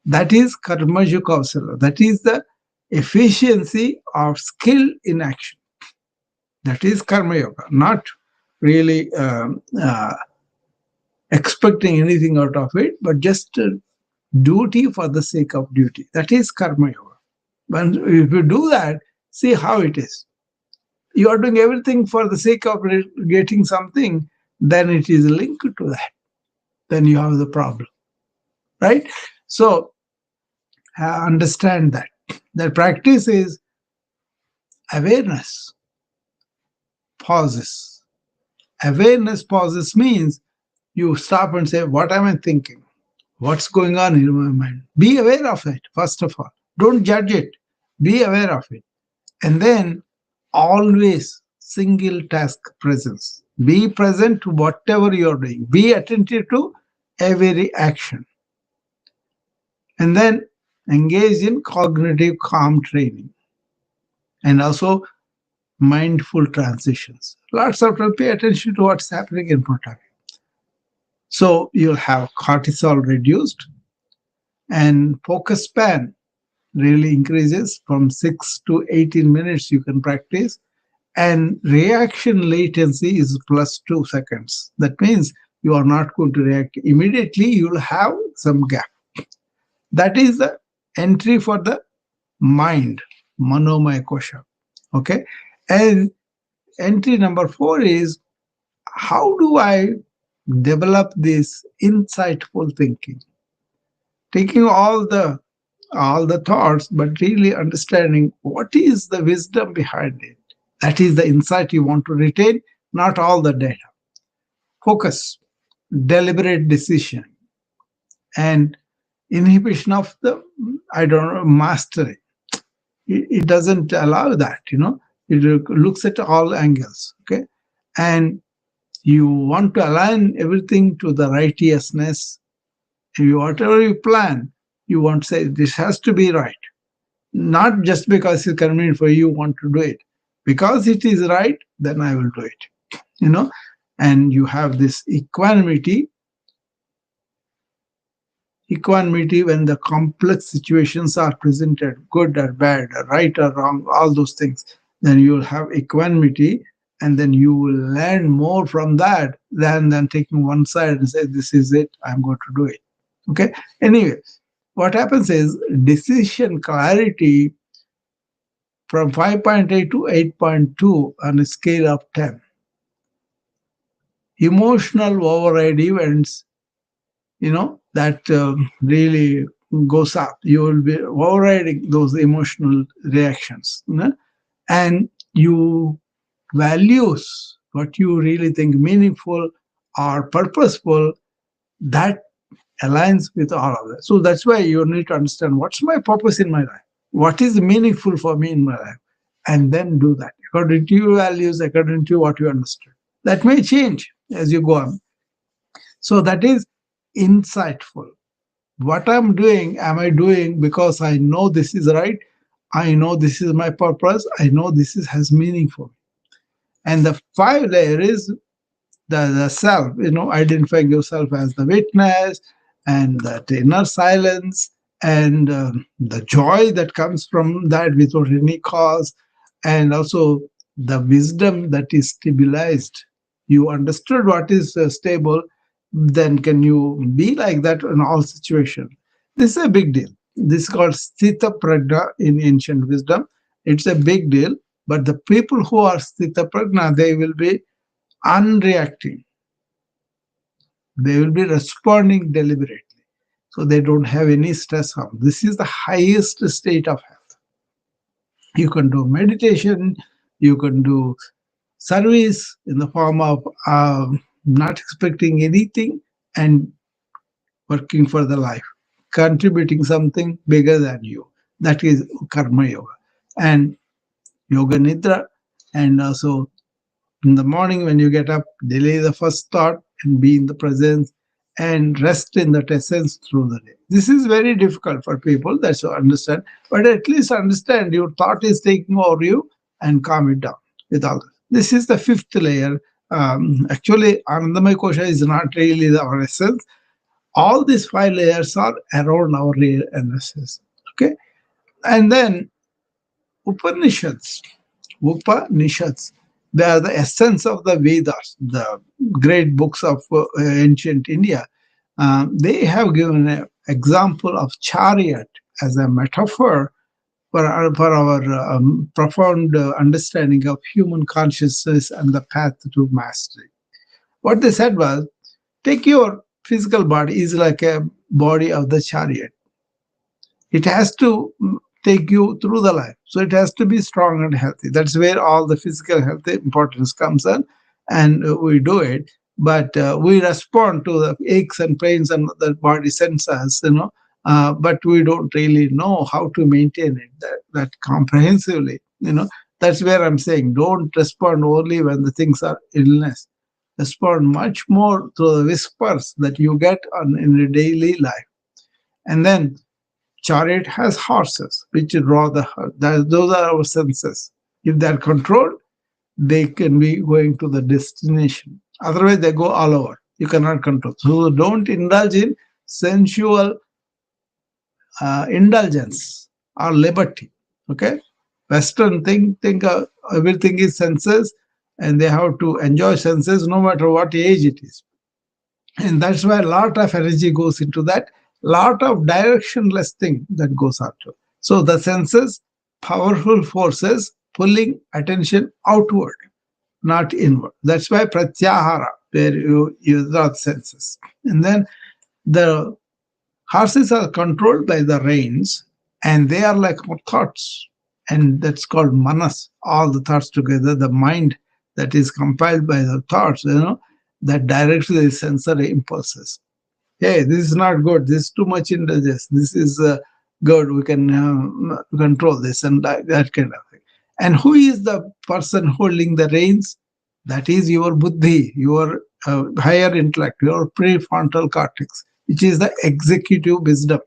That is karmaja kausala. That is the efficiency of skill in action. That is karma yoga, not really expecting anything out of it, but just duty for the sake of duty. That is karma yoga. But if you do that, see how it is. You are doing everything for the sake of getting something, then it is linked to that. Then you have the problem, right? So understand that. The practice is awareness pauses. Awareness pauses means you stop and say, what am I thinking? What's going on in my mind? Be aware of it, first of all. Don't judge it. Be aware of it. And then always single task presence. Be present to whatever you're doing. Be attentive to every action. And then engage in cognitive calm training and also mindful transitions. Lots of people pay attention to what's happening in front of you. So you'll have cortisol reduced, and focus span really increases from 6 to 18 minutes you can practice, and reaction latency is plus 2 seconds. That means you are not going to react immediately, you'll have some gap. That is the entry for the mind, manomaya kosha. Okay, and entry number 4 is, how do I develop this insightful thinking? Taking all the thoughts, but really understanding what is the wisdom behind it. That is the insight you want to retain, not all the data. Focus, deliberate decision, and inhibition of the, I don't know, mastery. It doesn't allow that, It looks at all angles, okay? And you want to align everything to the righteousness. Whatever you plan, you want to say, this has to be right. Not just because it's convenient for you want to do it. Because it is right, then I will do it. And you have this equanimity equanimity when the complex situations are presented, good or bad, right or wrong, all those things. Then you will have equanimity, and then you will learn more from that than taking one side and say, this is it, I'm going to do it. Okay. Anyway, what happens is decision clarity from 5.8 to 8.2 on a scale of 10. Emotional override events, that really goes up. You will be overriding those emotional reactions, and you values what you really think meaningful or purposeful, that aligns with all of that. So that's why you need to understand what's my purpose in my life, what is meaningful for me in my life, and then do that according to your values, according to what you understood. That may change as you go on. So that is insightful. What I'm doing, am I doing because I know this is right? I know this is my purpose. I know this is has meaningful. And the five layer is the self, identifying yourself as the witness, and that inner silence, and the joy that comes from that without any cause, and also the wisdom that is stabilized. You understood what is stable, then can you be like that in all situations? This is a big deal. This is called sthita prajna in ancient wisdom. It's a big deal. But the people who are sthita prajna, they will be unreacting. They will be responding deliberately. So they don't have any stress harm. This is the highest state of health. You can do meditation, you can do service in the form of not expecting anything and working for the life, contributing something bigger than you. That is karma yoga. And yoga nidra, and also in the morning, when you get up, delay the first thought and be in the presence and rest in that essence through the day. This is very difficult for people, that's to understand, but at least understand your thought is taking over you and calm it down with all this. This is the fifth layer. Actually, Anandamaya Kosha is not really our essence. All these five layers are around our real essence. Okay. And then Upanishads. Upanishads. They are the essence of the Vedas, the great books of ancient India. They have given an example of chariot as a metaphor for our profound understanding of human consciousness and the path to mastery. What they said was, take your physical body is like a body of the chariot. It has to take you through the life, so it has to be strong and healthy. That's where all the physical health importance comes in, and we do it. But we respond to the aches and pains and the body senses, but we don't really know how to maintain it that comprehensively. That's where I'm saying, don't respond only when the things are illness. Respond much more to the whispers that you get in a daily life. And then chariot has horses, which draw those are our senses. If they're controlled, they can be going to the destination. Otherwise, they go all over. You cannot control. So don't indulge in sensual indulgence or liberty. Okay, Western think everything is senses, and they have to enjoy senses no matter what age it is. And that's why a lot of energy goes into that, lot of directionless thing that goes after. So the senses, powerful forces pulling attention outward, not inward. That's why pratyahara, where you use the senses. And then the horses are controlled by the reins, and they are like our thoughts, and that's called manas. All the thoughts together, the mind that is compiled by the thoughts, that directs the sensory impulses. Hey, this is not good. This is too much indulgence. This is good. We can control this and that kind of thing. And who is the person holding the reins? That is your buddhi, your higher intellect, your prefrontal cortex, which is the executive wisdom.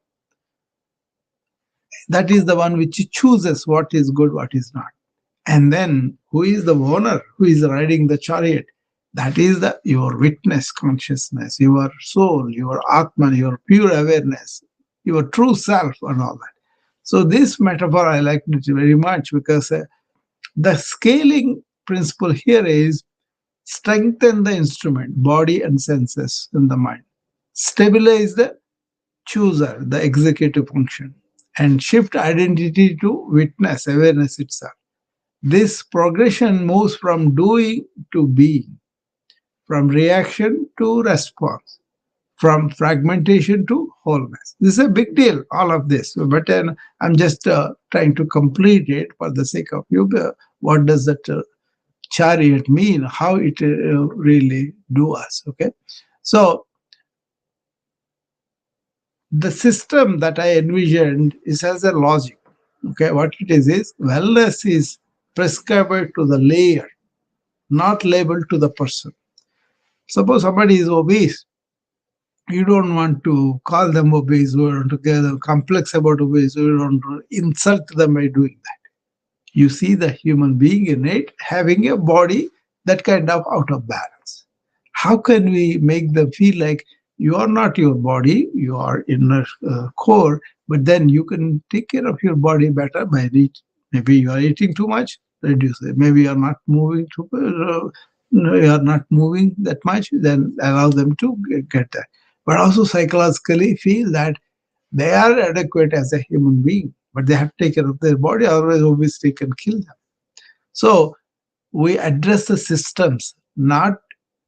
That is the one which chooses what is good, what is not. And then who is the owner who is riding the chariot? That is your witness consciousness, your soul, your Atman, your pure awareness, your true self, and all that. So, this metaphor I like it very much because the scaling principle here is strengthen the instrument, body and senses in the mind, stabilize the chooser, the executive function, and shift identity to witness, awareness itself. This progression moves from doing to being, from reaction to response, from fragmentation to wholeness. This is a big deal, all of this. But I'm just trying to complete it for the sake of you. What does that chariot mean? How it really do us? Okay, so the system that I envisioned is as a logic. Okay, what it is wellness is prescribed to the layer, not labeled to the person. Suppose somebody is obese, you don't want to call them obese, you don't want to get complex about obese, you don't want to insult them by doing that. You see the human being in it having a body that kind of out of balance. How can we make them feel like you are not your body, you are inner core, but then you can take care of your body better by eating. Maybe you are eating too much, reduce it. Maybe you are not moving too, no, you are not moving that much, then allow them to get that. But also psychologically feel that they are adequate as a human being, but they have to take care of their body, otherwise obviously can kill them. So we address the systems, not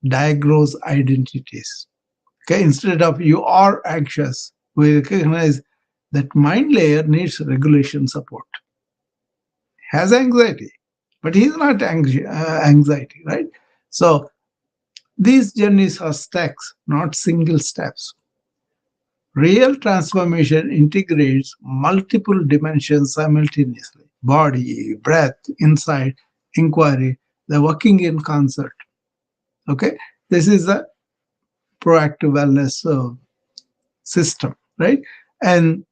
diagnose identities. Okay, instead of you are anxious, we recognize that mind layer needs regulation support, has anxiety, but he's not anxiety, right? So these journeys are stacks, not single steps. Real transformation integrates multiple dimensions simultaneously: body, breath, insight, inquiry, the working in concert. Okay, this is a proactive wellness system, right? And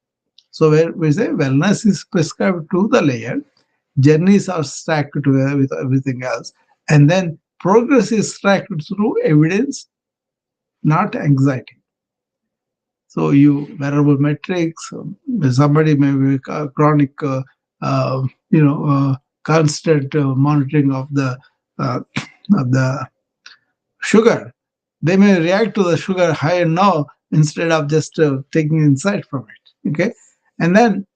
so, where we say wellness is prescribed to the layer, journeys are stacked together with everything else, and then progress is tracked through evidence, not anxiety. So you wearable metrics, somebody may be chronic, constant monitoring uh, of the sugar. They may react to the sugar high and low instead of just taking insight from it. Okay, and then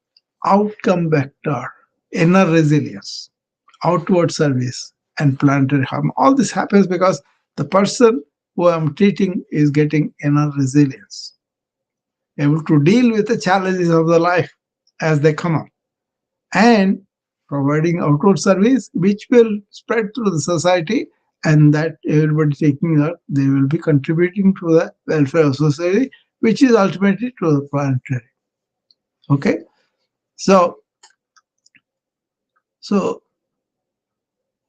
outcome vector, inner resilience, outward service, and planetary harm. All this happens because the person who I'm treating is getting inner resilience, able to deal with the challenges of the life as they come up, and providing outward service which will spread through the society, and that everybody taking that they will be contributing to the welfare of society, which is ultimately to the planetary. Okay, so so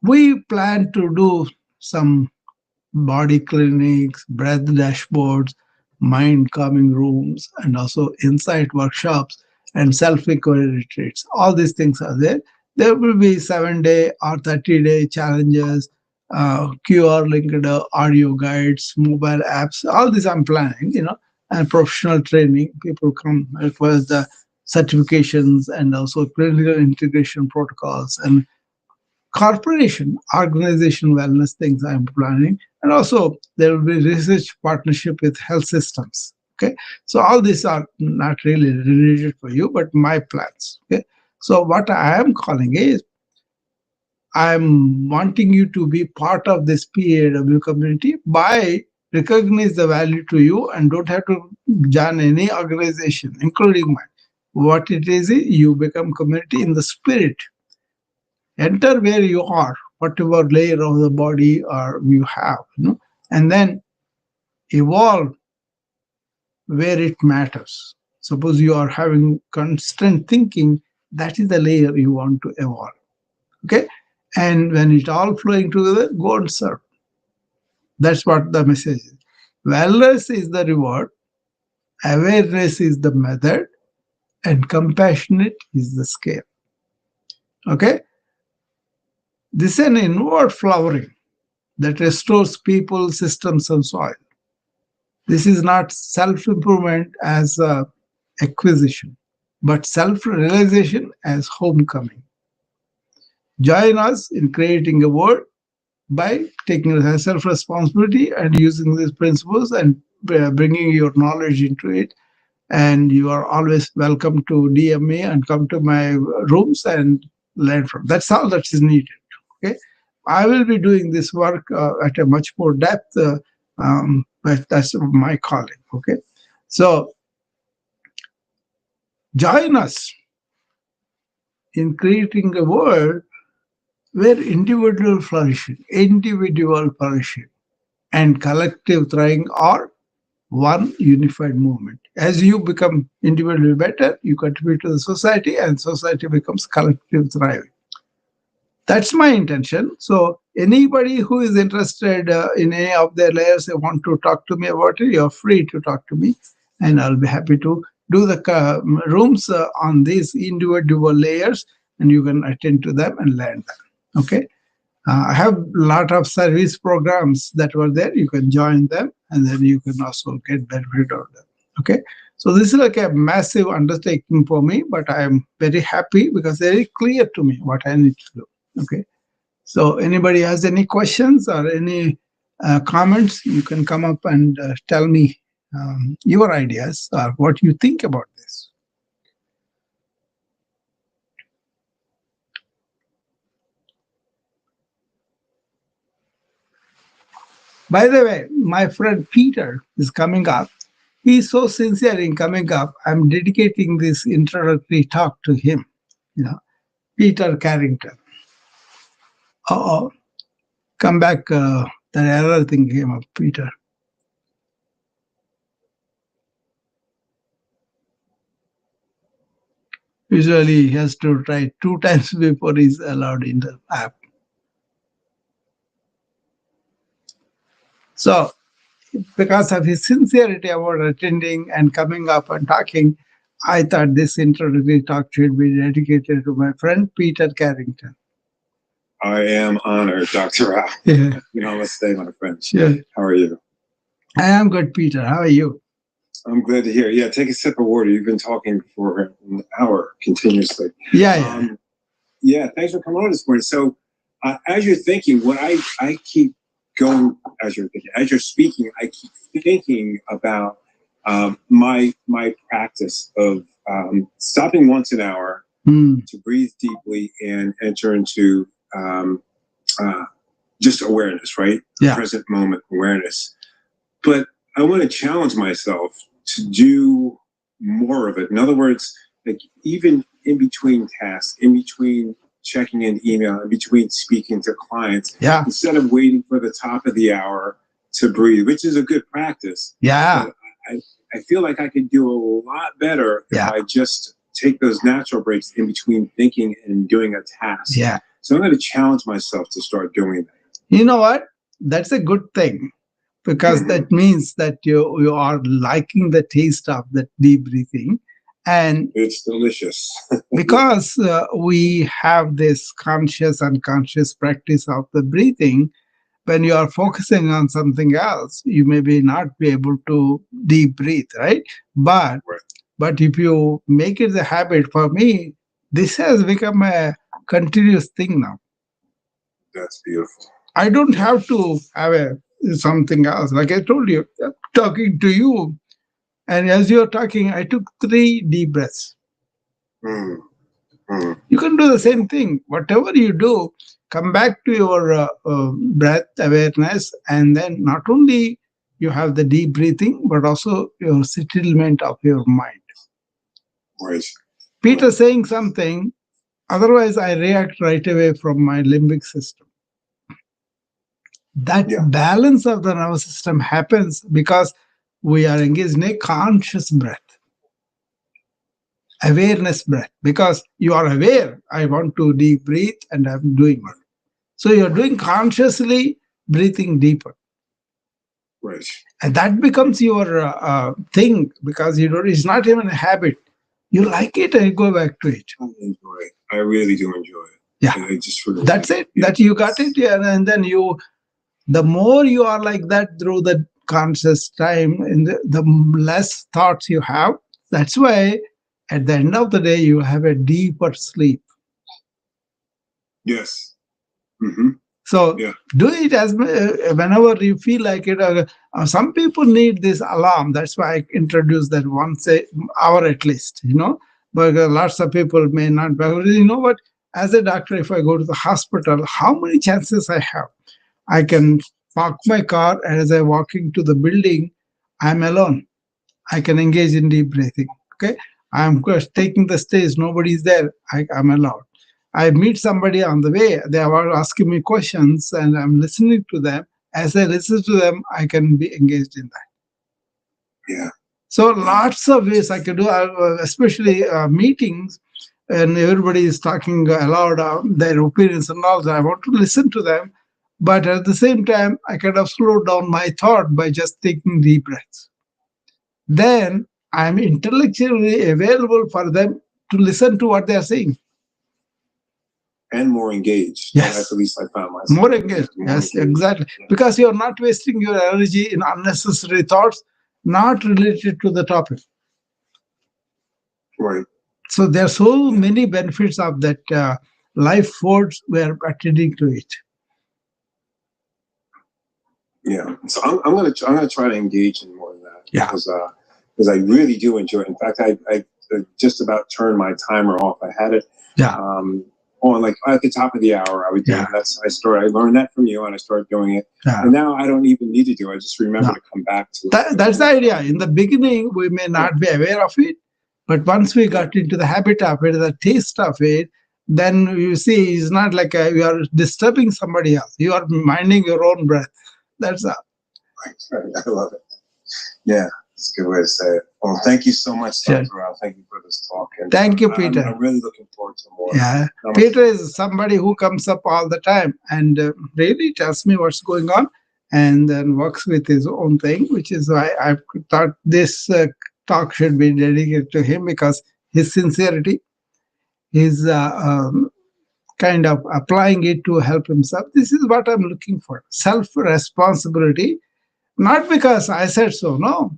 we plan to do some body clinics, breath dashboards, mind calming rooms, and also insight workshops and self inquiry retreats. All these things are there. There will be 7-day or 30-day challenges, QR linked audio guides, mobile apps. All this I'm planning, and professional training. People come request the certifications and also clinical integration protocols and corporation organization wellness things I'm planning. And also there will be research partnership with health systems. Okay, so all these are not really related for you, but my plans. Okay, so what I am calling is I'm wanting you to be part of this PAW community by recognize the value to you and don't have to join any organization, including mine. What it is, you become community in the spirit. Enter where you are, whatever layer of the body or you have, and then evolve where it matters. Suppose you are having constant thinking, that is the layer you want to evolve. Okay, and when it all flowing together, go and serve. That's what the message is. Wellness is the reward, awareness is the method, and compassionate is the scale. Okay, this is an inward flowering. that restores people, systems, and soil. This is not self improvement as acquisition, but self realization as homecoming. Join us in creating a world by taking self responsibility and using these principles and bringing your knowledge into it. And you are always welcome to DM me and come to my rooms and learn from. That's all that is needed. Okay, I will be doing this work at a much more depth, but that's my calling. Okay, so join us in creating a world where individual flourishing, and collective thriving are one unified movement. As you become individually better, you contribute to the society, and society becomes collective thriving. That's my intention. So, anybody who is interested in any of their layers, they want to talk to me about it, you're free to talk to me, and I'll be happy to do the rooms on these individual layers, and you can attend to them and learn them. Okay. I have a lot of service programs that were there. You can join them, and then you can also get benefit of them. Okay. So this is like a massive undertaking for me, but I am very happy because it's very clear to me what I need to do. Okay. So anybody has any questions or any comments, you can come up and tell me your ideas or what you think about this. By the way, my friend Peter is coming up. He's so sincere in coming up. I'm dedicating this introductory talk to him. You know, Peter Carrington. Oh, come back. That error thing came up, Peter. Usually, he has to try 2 times before he's allowed in the app. So, because of his sincerity about attending and coming up and talking, I thought this introductory talk should be dedicated to my friend Peter Carrington. I am honored, Dr. Rao. Yeah. Namaste, my friend. Yeah. How are you? I am good, Peter. How are you? I'm glad to hear. Yeah, take a sip of water. You've been talking for an hour continuously. Yeah. Yeah, thanks for coming on this morning. So, as you're thinking, what I keep going as you're thinking, as you're speaking, I keep thinking about my practice of stopping once an hour to breathe deeply and enter into just awareness, right? Yeah. Present moment awareness. But I want to challenge myself to do more of it. In other words, like even in between tasks, in between checking an email, in between speaking to clients, instead of waiting for the top of the hour to breathe, which is a good practice. Yeah. I feel like I could do a lot better if I just take those natural breaks in between thinking and doing a task. Yeah. So I'm going to challenge myself to start doing that. You know what? That's a good thing, because that means that you are liking the taste of that deep breathing. And it's delicious. Because we have this conscious, unconscious practice of the breathing, when you are focusing on something else, you maybe not be able to deep breathe, right? But if you make it the habit, for me, this has become a continuous thing now. That's beautiful. I don't have to have something else. Like I told you, talking to you, and as you're talking, I took 3 deep breaths. You can do the same thing. Whatever you do, come back to your breath awareness, and then not only you have the deep breathing, but also your settlement of your mind. Right. Peter saying something, otherwise I react right away from my limbic system. That balance of the nervous system happens because we are engaged in a conscious breath, awareness breath, because you are aware, I want to deep breathe and I'm doing it. So you're doing consciously breathing deeper. Right. And that becomes your thing, because you don't, it's not even a habit. You like it and you go back to it. I enjoy it. I really do enjoy it. Yeah. And I just That's it. That you got it. Yeah. And then you The more you are like that through the conscious time, and the less thoughts you have. That's why at the end of the day, you have a deeper sleep. Yes. Mm-hmm. So Yeah. do it whenever you feel like it. Some people need this alarm. That's why I introduce that once a hour at least. But lots of people may not. But you know what? As a doctor, if I go to the hospital, how many chances I have? I can park my car, and as I walking to the building, I'm alone. I can engage in deep breathing. Okay. I'm just taking the stage. Nobody's there. I'm allowed. I meet somebody on the way. They are asking me questions and I'm listening to them. As I listen to them, I can be engaged in that. Yeah. So lots of ways I can do, especially meetings, and everybody is talking aloud their opinions and all that. I want to listen to them, but at the same time, I kind of slow down my thought by just taking deep breaths. Then I'm intellectually available for them to listen to what they are saying. And more engaged. Yes. At least I found myself. More engaged. Yes, engaged. Exactly. Yeah. Because you're not wasting your energy in unnecessary thoughts not related to the topic. Right. So there are so many benefits of that life force. We are attending to it. Yeah. So I'm gonna try to engage in more of that. Yeah. Because I really do enjoy it. In fact, I just about turned my timer off. I had it. Yeah. On like at the top of the hour, I would do it. I learned that from you, and I started doing it. Yeah. And now I don't even need to do it. I just remember to come back to it. That's the idea. In the beginning, we may not be aware of it, but once we got into the habit of it, the taste of it, then you see it's not like you are disturbing somebody else. You are minding your own breath. That's all. Right. I love it. Yeah. That's a good way to say it. Well, thank you so much, Dr. Rao. Thank you for this talk. And thank you, Peter. I'm really looking forward to more. Yeah, Peter is somebody who comes up all the time and really tells me what's going on, and then works with his own thing, which is why I thought this talk should be dedicated to him, because his sincerity, his kind of applying it to help himself. This is what I'm looking for: self-responsibility, not because I said so, no,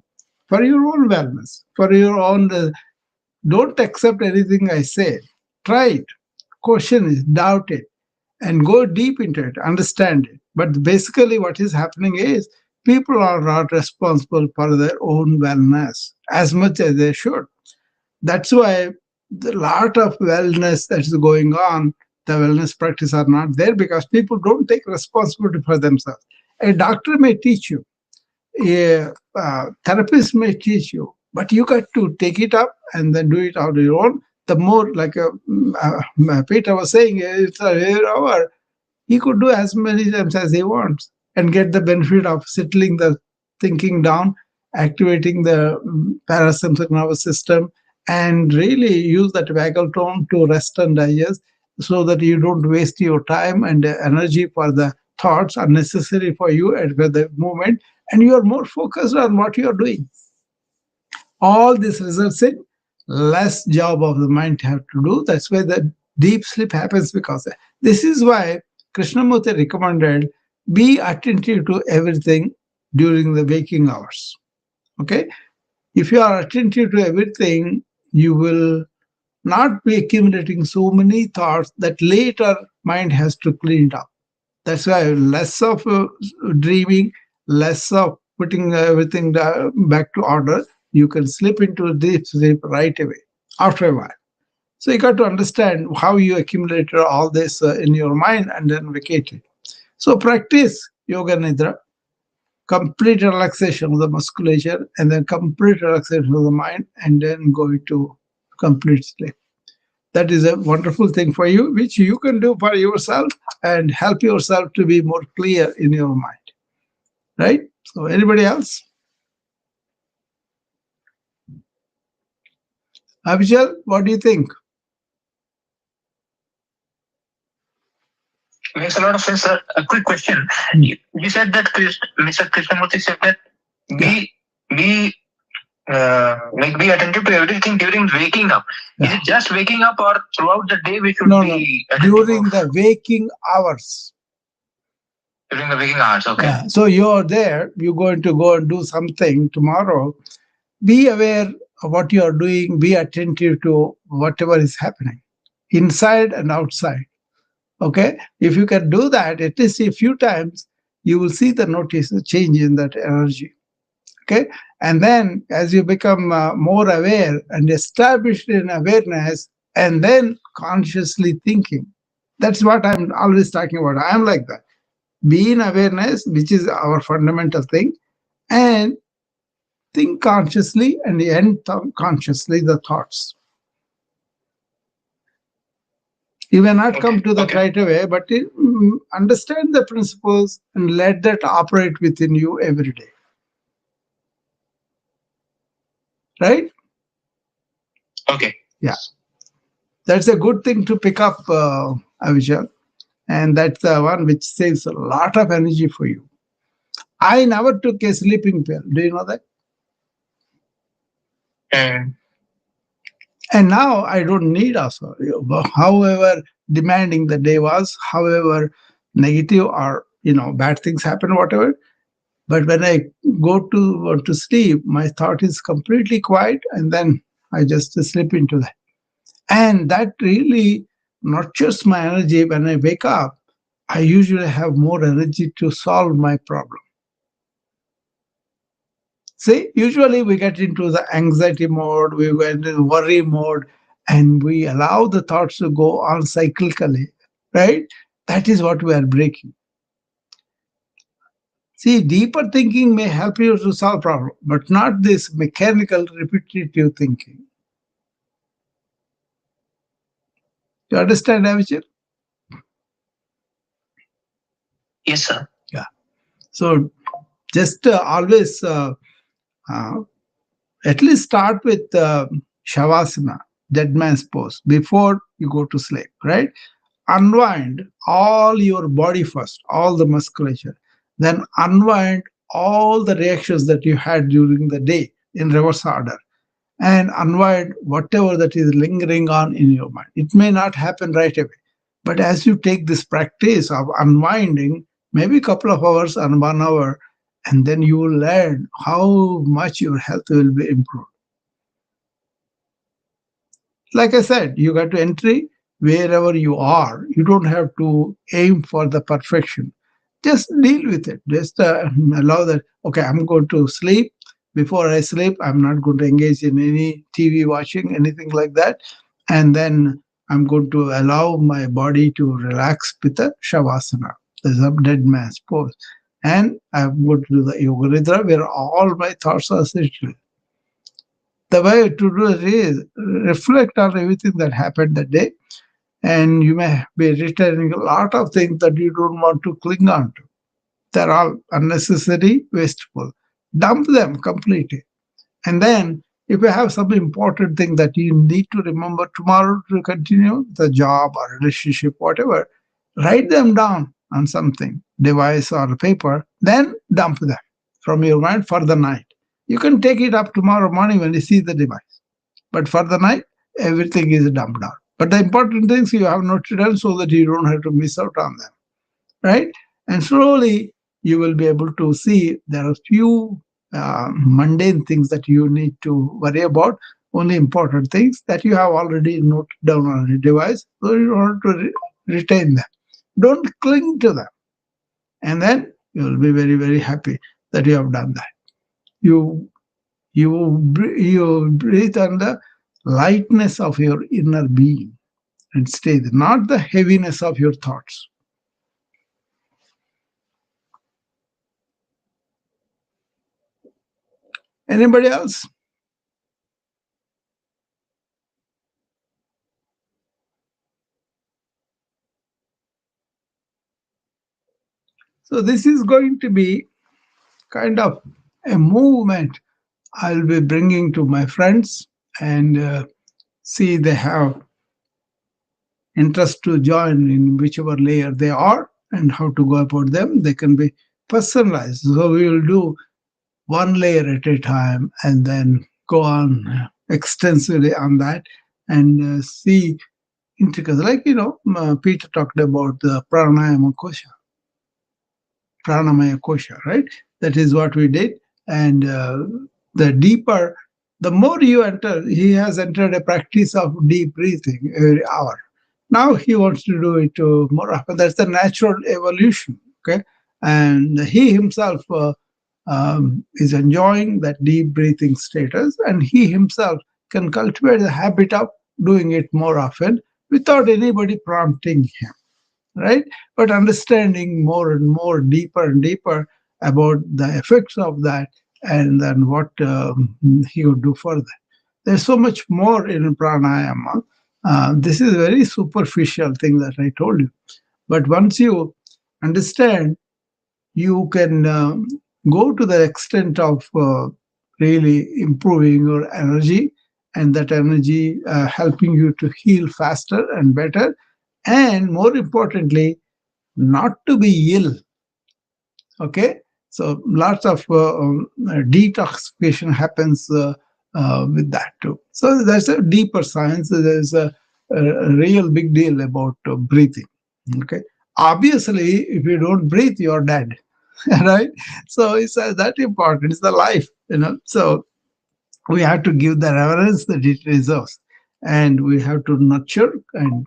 for your own wellness, for your own. Don't accept anything I say. Try it, question it, doubt it, and go deep into it, understand it. But basically, what is happening is people are not responsible for their own wellness as much as they should. That's why the lot of wellness that is going on, the wellness practice are not there because people don't take responsibility for themselves. A doctor may teach you, a therapist may teach you, but you got to take it up and then do it on your own. The more, like Peter was saying, it's a hour. He could do as many times as he wants and get the benefit of settling the thinking down, activating the parasympathetic nervous system, and really use that vagal tone to rest and digest, so that you don't waste your time and energy for the thoughts unnecessary for you at the moment, and you are more focused on what you are doing. All this results in less job of the mind to have to do. That's why the deep sleep happens, because this is why Krishnamurti recommended be attentive to everything during the waking hours. Okay? If you are attentive to everything, you will not be accumulating so many thoughts that later mind has to clean it up. That's why less of dreaming, less of putting everything back to order. You can slip into a deep sleep right away after a while. So you got to understand how you accumulated all this in your mind and then vacate it. So practice yoga nidra, complete relaxation of the musculature, and then complete relaxation of the mind, and then go into complete sleep. That is a wonderful thing for you, which you can do for yourself and help yourself to be more clear in your mind. Right? So, anybody else? Abhijal, what do you think? Makes a lot of sense, sir. A quick question. You said that Mr. Krishnamurti said that be like be attentive to everything during waking up. Is it just waking up, or throughout the day we should be during the waking hours? During the waking hours. Okay. Yeah. So you're there, you're going to go and do something tomorrow. Be aware of what you are doing, be attentive to whatever is happening inside and outside. Okay. If you can do that at least a few times, you will see the notice, the change in that energy. Okay. And then as you become more aware and established in awareness, and then consciously thinking, that's what I'm always talking about. I'm like that. Be in awareness, which is our fundamental thing, and think consciously and end consciously the thoughts. You may not come Okay. to that Okay. right away, but understand the principles and let that operate within you every day. Right? Okay. Yeah. That's a good thing to pick up, Avishal. And that's the one which saves a lot of energy for you. I never took a sleeping pill. Do you know that? Mm. And now I don't need also. However demanding the day was, however negative or bad things happen, whatever. But when I go to want to sleep, my thought is completely quiet, and then I just slip into that. And that really nurtures my energy. When I wake up, I usually have more energy to solve my problem. See, usually we get into the anxiety mode, we get into the worry mode, and we allow the thoughts to go on cyclically, right? That is what we are breaking. See, deeper thinking may help you to solve problem, but not this mechanical, repetitive thinking. You understand, Avicii? Yes, sir. Yeah. So just always uh, at least start with Shavasana, dead man's pose, before you go to sleep, right? Unwind all your body first, all the musculature, then unwind all the reactions that you had during the day in reverse order, and unwind whatever that is lingering on in your mind. It may not happen right away, but as you take this practice of unwinding, maybe a couple of hours and 1 hour, and then you will learn how much your health will be improved. Like I said, you got to entry wherever you are. You don't have to aim for the perfection. Just deal with it. Just allow that. Okay, I'm going to sleep. Before I sleep, I'm not going to engage in any TV watching, anything like that. And then I'm going to allow my body to relax with a shavasana. There's a dead man's pose. And I'm going to do the yoga nidra where all my thoughts are settled. The way to do it is reflect on everything that happened that day, and you may be returning a lot of things that you don't want to cling on to. They're all unnecessary, wasteful. Dump them completely. And then, if you have some important thing that you need to remember tomorrow to continue the job or relationship, whatever, write them down on something, device or paper, then dump them from your mind for the night. You can take it up tomorrow morning when you see the device. But for the night, everything is dumped out. But the important things you have noted down so that you don't have to miss out on them, right? And slowly you will be able to see there are few mundane things that you need to worry about, only important things that you have already noted down on a device, so you don't have to retain them. Don't cling to them. And then you will be very, very happy that you have done that. You you breathe on the lightness of your inner being and stay there, not the heaviness of your thoughts. Anybody else? So this is going to be kind of a movement I'll be bringing to my friends, and see they have interest to join in whichever layer they are and how to go about them. They can be personalized. So we will do one layer at a time and then go on extensively on that and see intricate. Like, Peter talked about the pranayama kosha. pranamaya kosha, right? That is what we did. And the deeper, the more you enter, he has entered a practice of deep breathing every hour. Now he wants to do it more often. That's the natural evolution. Okay. And he himself is enjoying that deep breathing status, and he himself can cultivate the habit of doing it more often without anybody prompting him, right? But understanding more and more, deeper and deeper about the effects of that, and then what he would do further. There's so much more in pranayama. This is a very superficial thing that I told you. But once you understand, you can go to the extent of really improving your energy, and that energy helping you to heal faster and better, and more importantly, not to be ill. Okay, so lots of detoxification happens with that too. So there's a deeper science. There's a real big deal about breathing. Okay, obviously, if you don't breathe, you're dead. Right? So it's that important. It's the life, So we have to give the reverence that it deserves, and we have to nurture and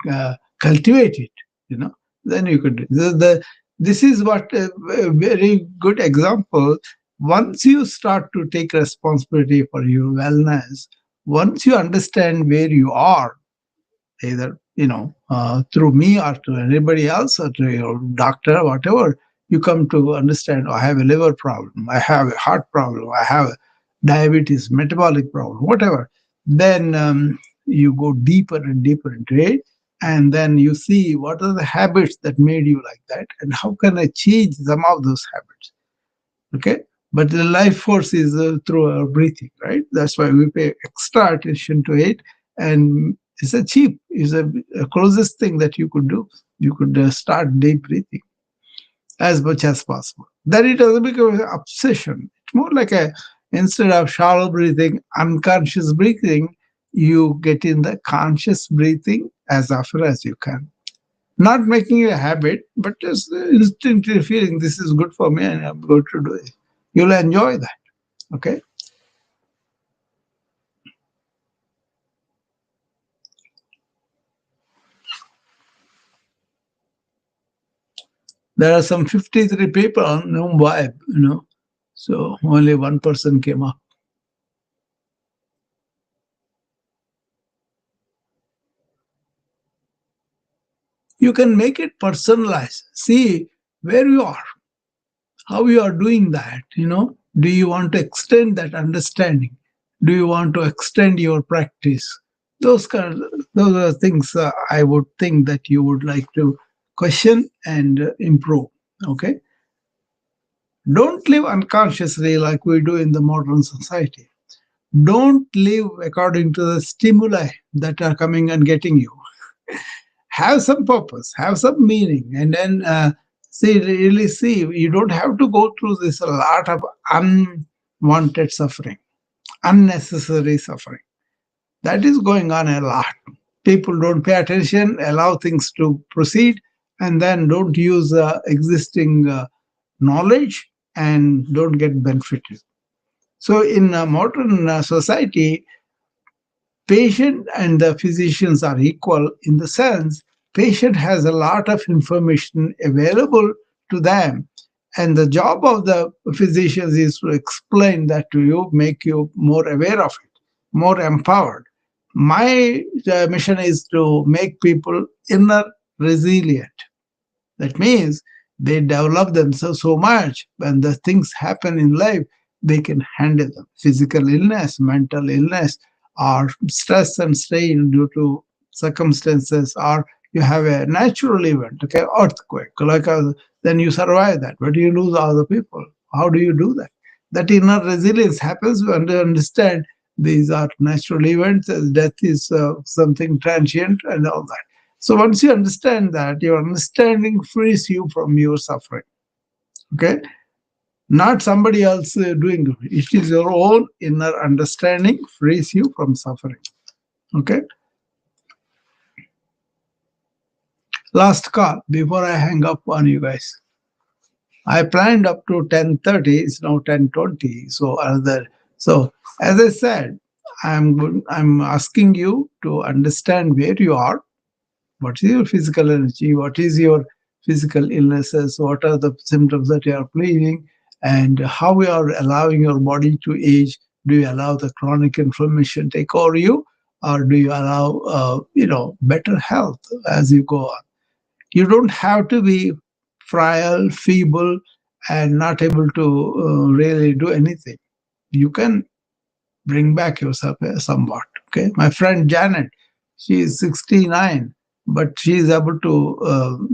cultivate it. You know, then you could. This is what a very good example. Once you start to take responsibility for your wellness, once you understand where you are, either through me or to anybody else or to your doctor or whatever, you come to understand, oh, I have a liver problem, I have a heart problem, I have diabetes, metabolic problem, whatever. Then you go deeper and deeper into it, and then you see what are the habits that made you like that, and how can I change some of those habits. Okay, but the life force is through our breathing, right? That's why we pay extra attention to it. And it's a cheap, it's a closest thing that you could do. You could start deep breathing as much as possible. Then it doesn't become an obsession. It's more like a, instead of shallow breathing, unconscious breathing, you get in the conscious breathing as often as you can, not making it a habit, but just instinctively feeling this is good for me and I'm going to do it. You'll enjoy that. Okay. There are some 53 people on Noom Vibe, so only one person came up. You can make it personalized. See where you are, how you are doing that. Do you want to extend that understanding? Do you want to extend your practice? Those are things I would think that you would like to question and improve. Okay, don't live unconsciously like we do in the modern society. Don't live according to the stimuli that are coming and getting you. Have some purpose, have some meaning, and then really see. You don't have to go through this a lot of unwanted suffering, unnecessary suffering. That is going on a lot. People don't pay attention, allow things to proceed, and then don't use existing knowledge and don't get benefited. So, in a modern society, patient and the physicians are equal in the sense patient has a lot of information available to them, and the job of the physicians is to explain that to you, make you more aware of it, more empowered. My mission is to make people inner resilient. That means they develop themselves so much when the things happen in life, they can handle them. Physical illness, mental illness, or stress and strain due to circumstances, or you have a natural event, okay, earthquake, then you survive that, but you lose other people. How do you do that? That inner resilience happens when you understand these are natural events, death is something transient, and all that. So once you understand that, your understanding frees you from your suffering. Okay, not somebody else doing it. It is your own inner understanding frees you from suffering. Okay. Last call before I hang up on you guys. I planned up to 10:30. It's now 10:20. So another. So as I said, I'm asking you to understand where you are. What is your physical energy? What is your physical illnesses? What are the symptoms that you are feeling? And how you are allowing your body to age? Do you allow the chronic inflammation take over you, or do you allow better health as you go on? You don't have to be frail, feeble, and not able to really do anything. You can bring back yourself somewhat. Okay, my friend Janet, she is 69, but she is able to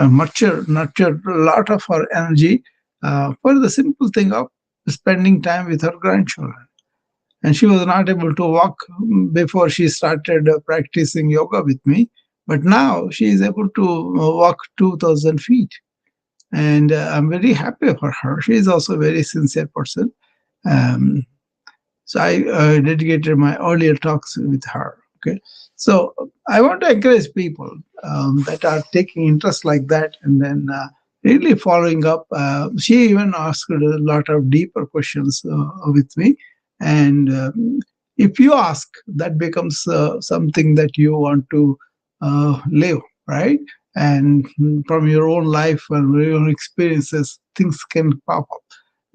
nurture a lot of her energy for the simple thing of spending time with her grandchildren. And she was not able to walk before she started practicing yoga with me, but now she is able to walk 2,000 feet. And I'm very happy for her. She is also a very sincere person. Um, so I dedicated my earlier talks with her. Okay, so I want to encourage people that are taking interest like that, and then really following up. She even asked a lot of deeper questions with me, and if you ask, that becomes something that you want to live, right? And from your own life and your own experiences, things can pop up.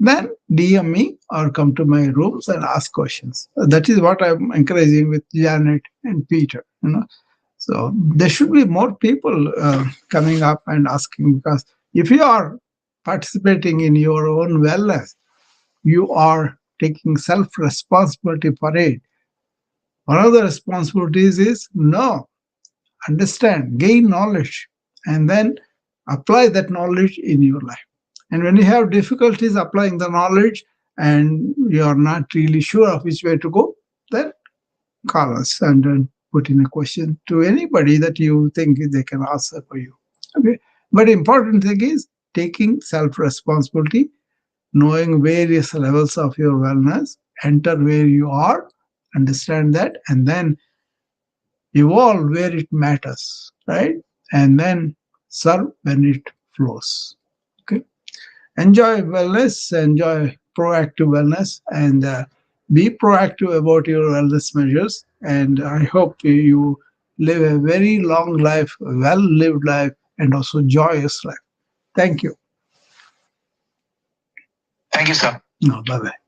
Then DM me or come to my rooms and ask questions. That is what I'm encouraging with Janet and Peter. So there should be more people coming up and asking, because if you are participating in your own wellness, you are taking self responsibility for it. One of the responsibilities is know, understand, gain knowledge, and then apply that knowledge in your life. And when you have difficulties applying the knowledge and you are not really sure of which way to go, then call us and then put in a question to anybody that you think they can answer for you. Okay. But important thing is taking self responsibility, knowing various levels of your wellness, enter where you are, understand that, and then evolve where it matters, right? And then serve when it flows. Okay. Enjoy wellness, enjoy proactive wellness, and be proactive about your wellness measures. And I hope you live a very long life, a well lived life, and also joyous life. Thank you. Thank you, sir. No, bye bye.